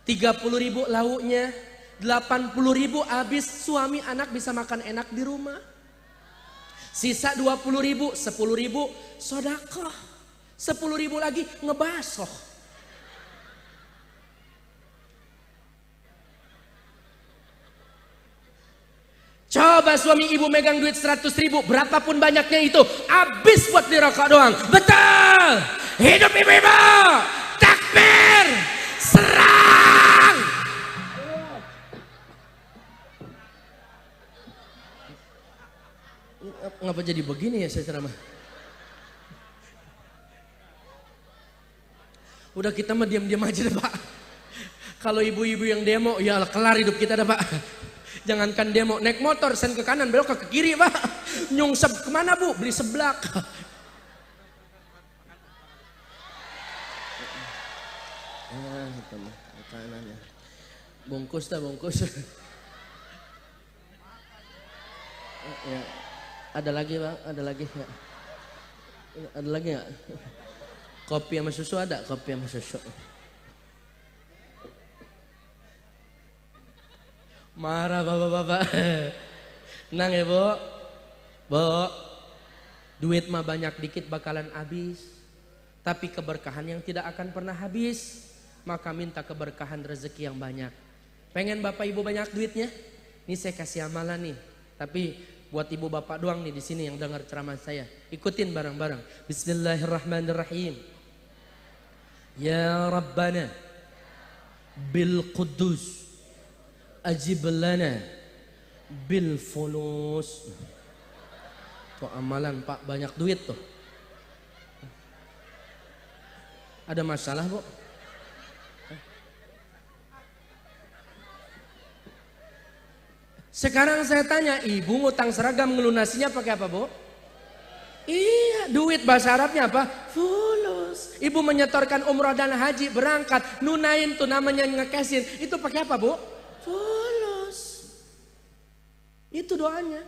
30.000 lauknya. 80.000 habis, suami anak bisa makan enak di rumah. Sisa 20.000, 10.000 sedekah. 10.000 lagi ngebasoh. Coba suami ibu megang duit 100.000, berapapun banyaknya itu, habis buat beli rokok doang. Betul. Hidup ibu-ibu. Takbir. Serang. Ngapa jadi begini ya saya ceramah? Udah kita mah diam-diam aja deh Pak. Kalau ibu-ibu yang demo, ya kelar hidup kita dah Pak. Jangankan demo, naik motor sen ke kanan belok ke kiri Pak. Nyungsep kemana Bu? Beli seblak. Itu mah makanannya. Bungkus dah bungkus. Ya. Ada lagi Pak, ada lagi ya. Ada lagi nggak? Kopi sama susu ada? Kopi sama susu. Marah bapak-bapak. Tenang ya Bu. Bu, duit mah banyak dikit bakalan habis. Tapi keberkahan yang tidak akan pernah habis. Maka minta keberkahan rezeki yang banyak. Pengen bapak ibu banyak duitnya? Ini saya kasih amalan nih. Tapi buat ibu bapak doang nih di sini yang dengar ceramah saya. Ikutin bareng-bareng. Bismillahirrahmanirrahim. Ya Rabbana bil Qudus ajib lana bil fulus. Tuh amalan Pak, banyak duit tuh. Ada masalah Bu? Sekarang saya tanya, ibu ngutang seragam ngelunasinya pakai apa Bu? Iya, duit bahasa Arabnya apa? Fulus. Ibu menyetorkan umroh dan haji, berangkat, nunain tuh namanya ngekesin. Itu pakai apa Bu? Fulus. Itu doanya.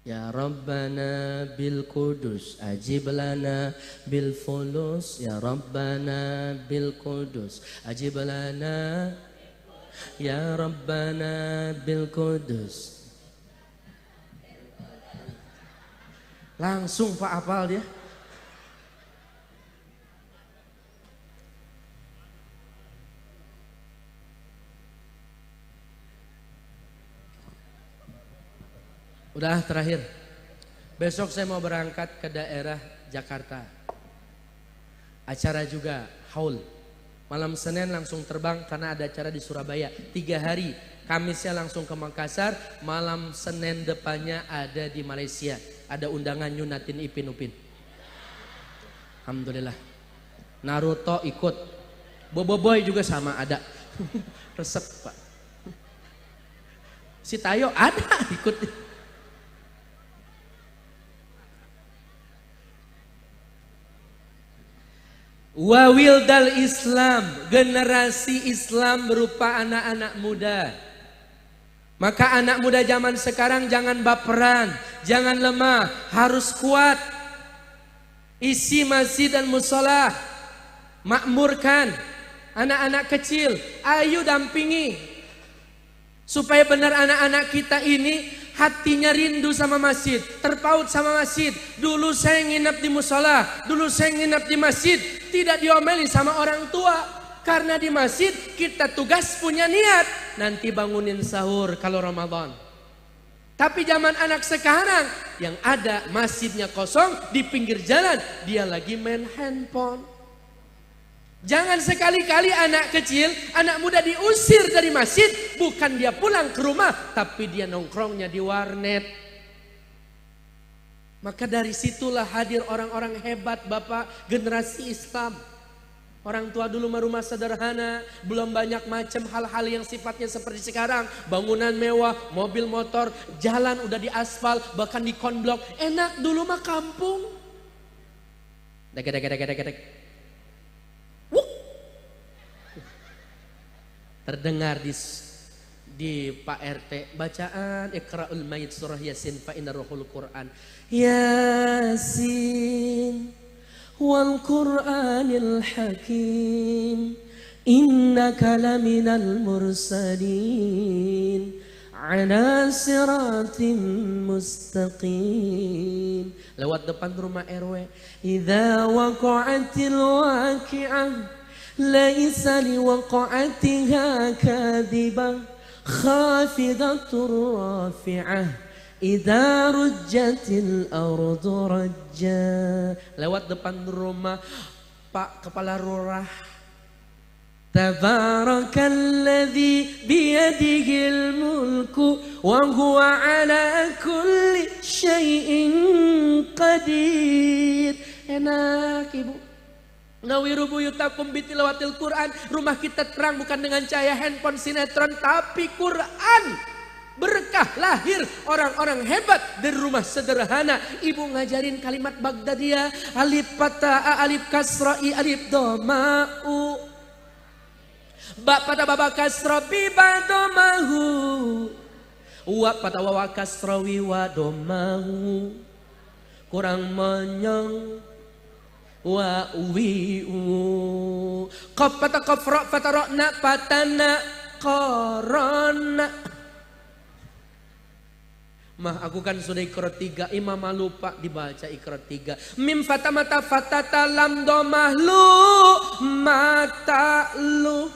Ya Rabbana bil Qudus ajib lana bil fulus. Ya Rabbana bil Qudus ajib lana. Ya Rabbana bil Qudus. Langsung Pak hafal dia. Udah terakhir. Besok saya mau berangkat ke daerah Jakarta. Acara juga haul. Malam Senin langsung terbang karena ada acara di Surabaya. 3 hari. Kamisnya langsung ke Makassar. Malam Senin depannya ada di Malaysia. Ada undangan nyunatin Ipin Upin. Alhamdulillah. Naruto ikut. Boboiboy juga sama ada. Resep Pak. Si Tayo ada ikut. Wa wildal Islam, generasi Islam berupa anak-anak muda. Maka anak muda zaman sekarang jangan baperan, jangan lemah, harus kuat. Isi masjid dan musola, makmurkan anak-anak kecil, ayo dampingi. Supaya benar anak-anak kita ini hatinya rindu sama masjid, terpaut sama masjid. Dulu saya nginep di musola, dulu saya nginep di masjid, tidak diomeli sama orang tua. Karena di masjid kita tugas punya niat, nanti bangunin sahur kalau Ramadan. Tapi zaman anak sekarang yang ada masjidnya kosong, di pinggir jalan dia lagi main handphone. Jangan sekali-kali anak kecil, anak muda diusir dari masjid, bukan dia pulang ke rumah, tapi dia nongkrongnya di warnet. Maka dari situlah hadir orang-orang hebat, Bapak, generasi Islam. Orang tua dulu rumah sederhana, belum banyak macam hal-hal yang sifatnya seperti sekarang. Bangunan mewah, mobil motor, jalan udah diaspal, bahkan di konblok. Enak dulu mah kampung. Dek. Terdengar di Pak RT bacaan Iqra'ul Mayit surah Yasin fa inna ruhul Quran. Yasin wal Qur'anil Hakim innaka laminal mursalin ala siratim mustaqim. Lewat depan rumah RW, idza waqa'atil waqi'ah ليس لوقعتها كاذبة خافضة رافعة إذا رجت الأرض رجا. Lewat depan rumah Pak Kepala Lurah, Tabarakalladzi biyadihil mulku wa huwa ala kulli syai'in qadir. Enak Ibu. Nawiru buyutakum bitilawatil Quran. Rumah kita terang bukan dengan cahaya handphone sinetron, tapi Quran. Berkah lahir orang-orang hebat dari rumah sederhana. Ibu ngajarin kalimat Baghdadiyah, alif patah, alif kasra'i, alif doma'u, ba patah baba kasrabi ba domahu, wa patah wawa kasrawi wa domahu. Kurang menyong wa wi'u, qaf patah qaf ra patah ra na patana korona. Mah aku kan sudah Iqra 3, imam lupa dibaca Iqra 3. Mim fatah mata fatata lam domah lu mata lu.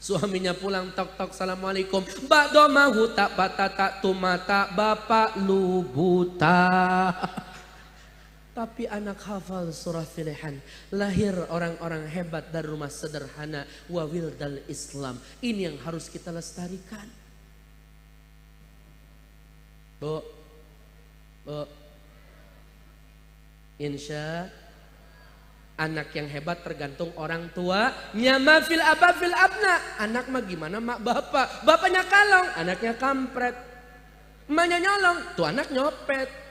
Suaminya pulang tok tok assalamualaikum. Ba domahu tak patata tu mata bapak lu buta. Tapi anak hafal surah Filihan. Lahir orang-orang hebat dari rumah sederhana. Wa wildal Islam. Ini yang harus kita lestarikan. Bu, insya anak yang hebat tergantung orang tua. Nyama fil aba fil abna. Anak mah gimana mak bapak. Bapaknya kalong, anaknya kampret. Emaknya nyolong, tuh anak nyopet.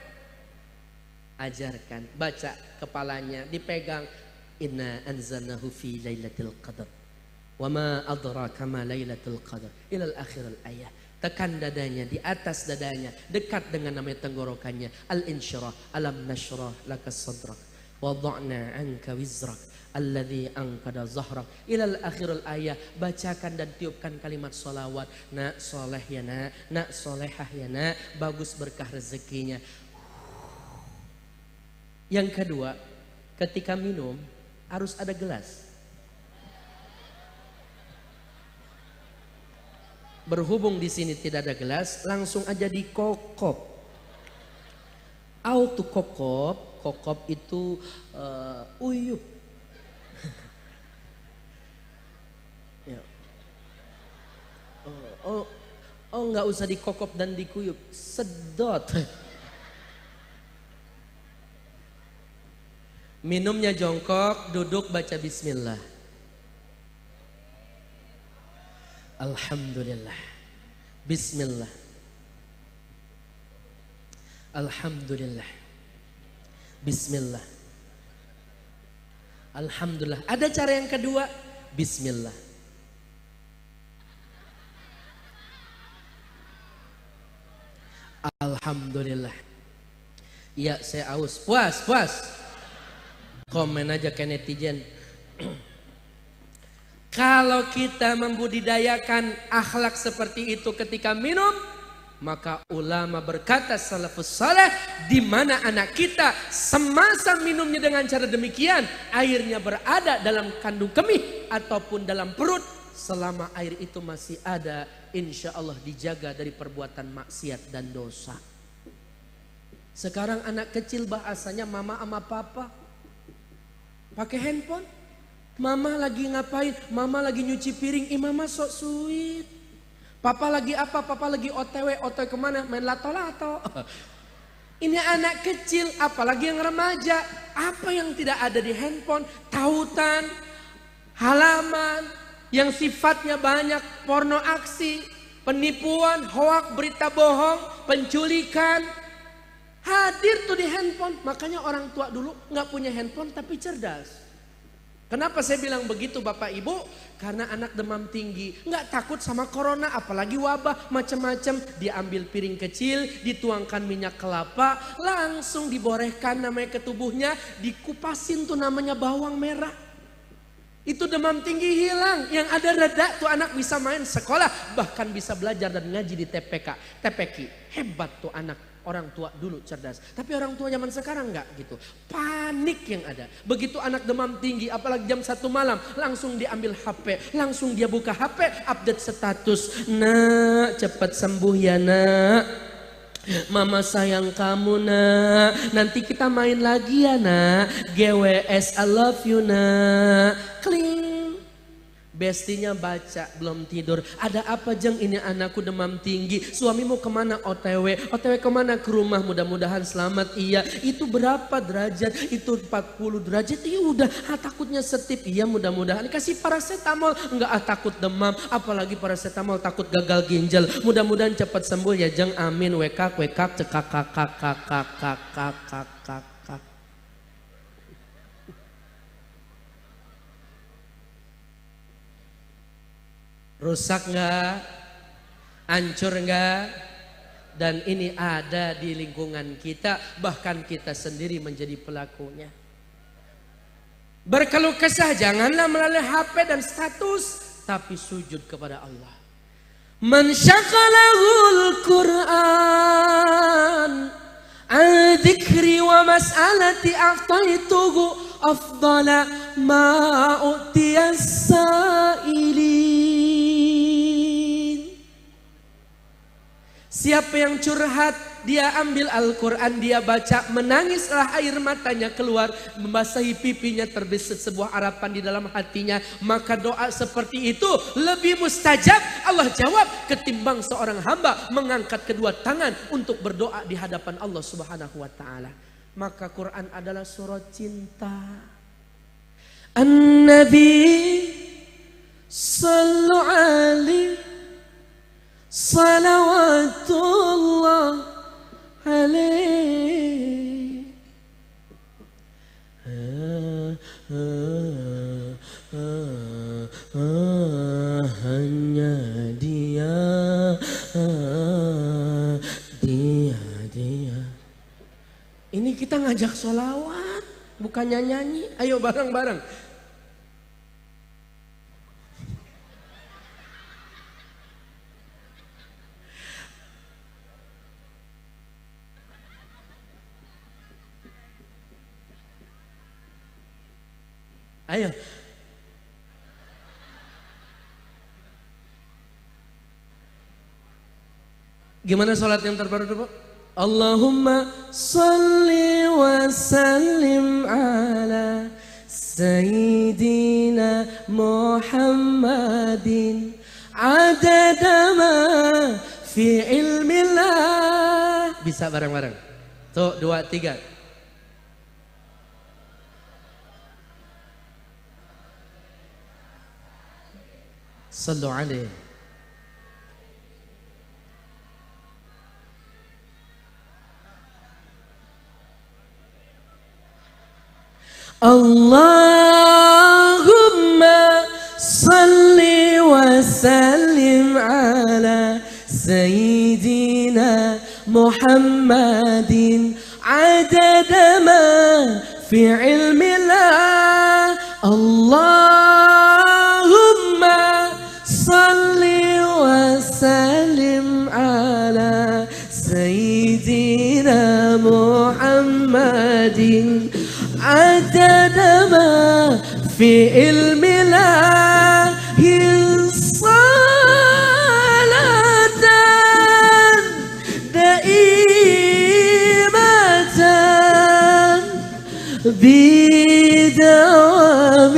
Ajarkan, baca kepalanya, dipegang. Inna anzalnahu fi lailatul qadar. Wa ma adraka ma lailatul qadar. Ilal akhiril ayat. Tekan dadanya, di atas dadanya, dekat dengan namanya tenggorokannya. Al-insyirah, alam nashrah laka sadrak, wada'na anka wizrak, alladhi angkada zahrak. Ilal akhirul ayah. Bacakan dan tiupkan kalimat solawat. Nak soleh ya nak solehah ya nak. Bagus berkah rezekinya. Yang kedua, ketika minum harus ada gelas. Berhubung di sini tidak ada gelas, langsung aja dikokop. Auto kokop, kokop itu uyup. Ya. Oh, nggak usah dikokop dan dikuyup, sedot. Minumnya jongkok, duduk baca bismillah. Alhamdulillah. Bismillah. Alhamdulillah. Bismillah. Alhamdulillah. Ada cara yang kedua, bismillah. Alhamdulillah. Iya, saya aus. Puas, puas. Komen aja ke netizen. Kalau kita membudidayakan akhlak seperti itu ketika minum, maka ulama berkata salafus saleh, di mana anak kita semasa minumnya dengan cara demikian, airnya berada dalam kandung kemih ataupun dalam perut, selama air itu masih ada, insya Allah dijaga dari perbuatan maksiat dan dosa. Sekarang anak kecil bahasanya mama sama papa pakai handphone. Mama lagi ngapain? Mama lagi nyuci piring. Ih, mama sok sweet. Papa lagi apa? Papa lagi OTW. OTW kemana? Main lato-lato. Ini anak kecil, apalagi yang remaja. Apa yang tidak ada di handphone? Tautan, halaman, yang sifatnya banyak porno aksi, penipuan, hoak, berita bohong, penculikan. Hadir tuh di handphone. Makanya orang tua dulu nggak punya handphone tapi cerdas. Kenapa saya bilang begitu Bapak Ibu? Karena anak demam tinggi, nggak takut sama corona, apalagi wabah macam-macam. Diambil piring kecil, dituangkan minyak kelapa, langsung diborehkan namanya ke tubuhnya, dikupasin tuh namanya bawang merah. Itu demam tinggi hilang, yang ada reda tuh anak bisa main sekolah, bahkan bisa belajar dan ngaji di TPK. Hebat tuh anak. Orang tua dulu cerdas, tapi orang tua zaman sekarang enggak gitu. Panik yang ada. Begitu anak demam tinggi, apalagi jam 1 malam, langsung diambil HP, langsung dia buka HP, update status. Nak, cepat sembuh ya nak. Mama sayang kamu nak. Nanti kita main lagi ya nak. GWS I love you nak. Kling. Bestinya baca, belum tidur. Ada apa Jeng? Ini anakku demam tinggi. Suamimu kemana? OTW. OTW kemana? Ke rumah. Mudah-mudahan selamat. Iya. Itu berapa derajat? Itu 40 derajat. Iya udah. Takutnya setip. Iya mudah-mudahan. Kasih paracetamol. Enggak takut demam. Apalagi paracetamol takut gagal ginjal. Mudah-mudahan cepat sembuh ya Jeng. Amin. Wekak cekak kakak. Rusak enggak? Hancur enggak? Dan ini ada di lingkungan kita, bahkan kita sendiri menjadi pelakunya. Berkeluh kesah janganlah melalui HP dan status, tapi sujud kepada Allah. Man syaghalahul Qur'an an dzikri wa mas'alati aftaituhu afdala ma u'tiyas sa'ilin. Siapa yang curhat, dia ambil Al-Quran, dia baca, menangislah air matanya keluar, membasahi pipinya, terbesit sebuah harapan di dalam hatinya. Maka doa seperti itu lebih mustajab Allah jawab ketimbang seorang hamba mengangkat kedua tangan untuk berdoa di hadapan Allah Subhanahu wa ta'ala. Maka Quran adalah surat cinta. An-Nabi sallu alaihi salawatullah alaihi. Hanya dia. Ini kita ngajak sholawat, bukannya nyanyi. Ayo bareng-bareng. Ayo. Gimana sholat yang terbaru dulu? Allahumma salli wa sallim ala Sayyidina Muhammadin adada ma fi ilmillah. Bisa bareng-bareng. Tuh, 2, 3. Sallu alaihi. Allah محمد عدد ما في علم الله اللهم صل وسلم على سيدنا محمد عدد ما في علم الله صلاة دائمة بدوام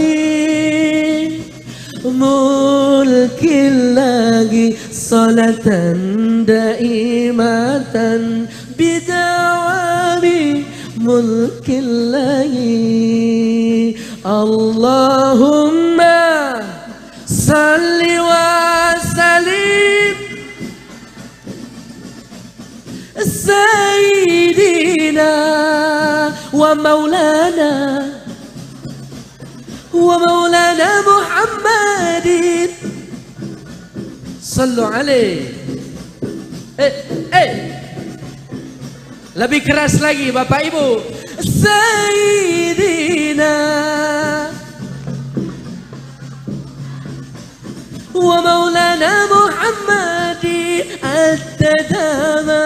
ملك الله صلاة دائمة بدوام ملك الله اللهم صل وسلم سيدنا ومولانا محمد صلوا عليه. Lebih keras lagi Bapak Ibu. Sayyidina wa maulana Muhammadin at-tadama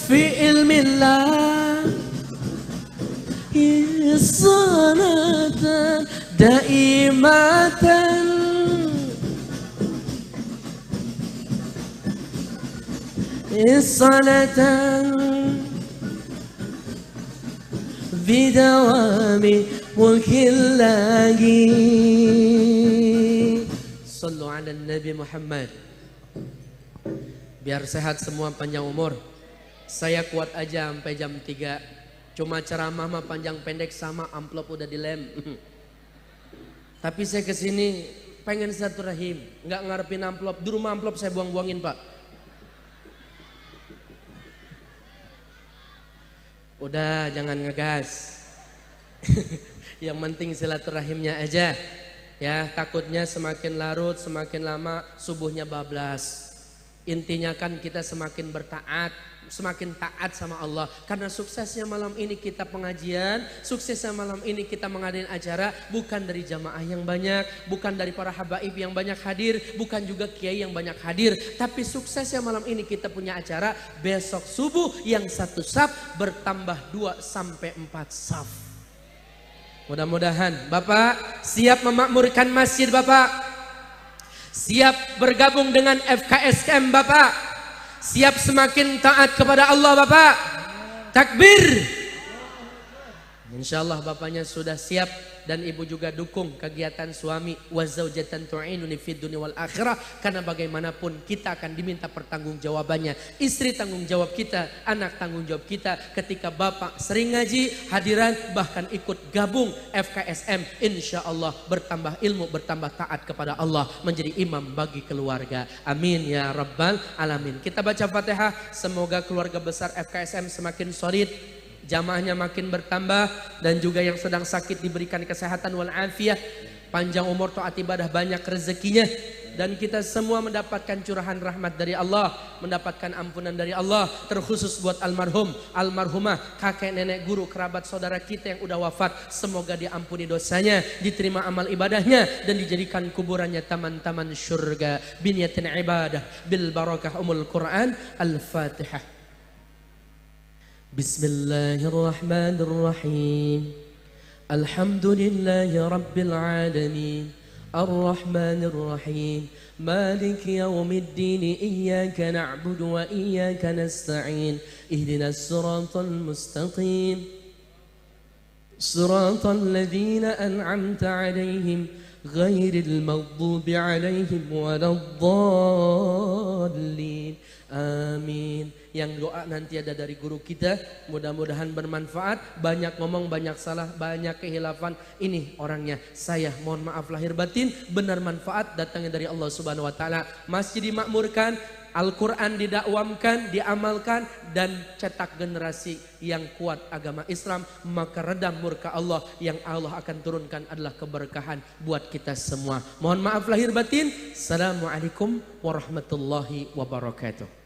fi ilmillah salatan daimatan salatan bidawami mungkin lagi. Sallu ala Nabi Muhammad. Biar sehat semua, panjang umur. Saya kuat aja sampai jam 3. Cuma ceramah mah panjang pendek sama amplop udah dilem. Tapi saya kesini pengen silaturahim, nggak ngarepin amplop. Di rumah amplop saya buang-buangin Pak. Udah jangan ngegas. Yang penting silaturahimnya aja. Ya, takutnya semakin larut, semakin lama subuhnya bablas. Intinya kan kita semakin bertaat, semakin taat sama Allah. Karena suksesnya malam ini kita pengajian, suksesnya malam ini kita mengadain acara bukan dari jamaah yang banyak, bukan dari para habaib yang banyak hadir, bukan juga kiai yang banyak hadir, tapi suksesnya malam ini kita punya acara besok subuh yang 1 saf bertambah 2 sampai 4 saf. Mudah-mudahan Bapak siap memakmurkan masjid Bapak, siap bergabung dengan FKSM Bapak, siap semakin taat kepada Allah Bapak. Takbir. Insyaallah bapaknya sudah siap dan ibu juga dukung kegiatan suami wa zaujatan tu'inuni fid dunya wal akhirah, karena bagaimanapun kita akan diminta pertanggungjawabannya. Istri tanggung jawab kita, anak tanggung jawab kita. Ketika bapak sering ngaji, hadiran, bahkan ikut gabung FKSM, insyaallah bertambah ilmu, bertambah taat kepada Allah, menjadi imam bagi keluarga. Amin ya rabbal alamin. Kita baca Fatihah, semoga keluarga besar FKSM semakin solid, jamaahnya makin bertambah, dan juga yang sedang sakit diberikan kesehatan wal afiah, panjang umur, taat ibadah, banyak rezekinya, dan kita semua mendapatkan curahan rahmat dari Allah, mendapatkan ampunan dari Allah, terkhusus buat almarhum, almarhumah, kakek, nenek, guru, kerabat, saudara kita yang udah wafat, semoga diampuni dosanya, diterima amal ibadahnya, dan dijadikan kuburannya taman-taman surga. Biniyatin ibadah bil barakah umul Quran. Al-Fatihah. Bismillahirrahmanirrahim. Alhamdulillahi rabbil alamin. Ar-Rahmanir-Rahim. Maliki yaumiddin. Iyyaka na'budu wa iyyaka nasta'in. Ihdinas siratal mustaqim. Siratal ladzina an'amta 'alaihim ghairil maghdubi 'alaihim waladdallin. Amin. Yang doa nanti ada dari guru kita, mudah-mudahan bermanfaat. Banyak ngomong, banyak salah, banyak kehilafan. Ini orangnya, saya mohon maaf lahir batin. Benar manfaat datangnya dari Allah Subhanahu wa taala. Masjid dimakmurkan, Al-Quran didakwamkan, diamalkan, dan cetak generasi yang kuat agama Islam. Maka redam murka Allah, yang Allah akan turunkan adalah keberkahan buat kita semua. Mohon maaf lahir batin. Assalamualaikum warahmatullahi wabarakatuh.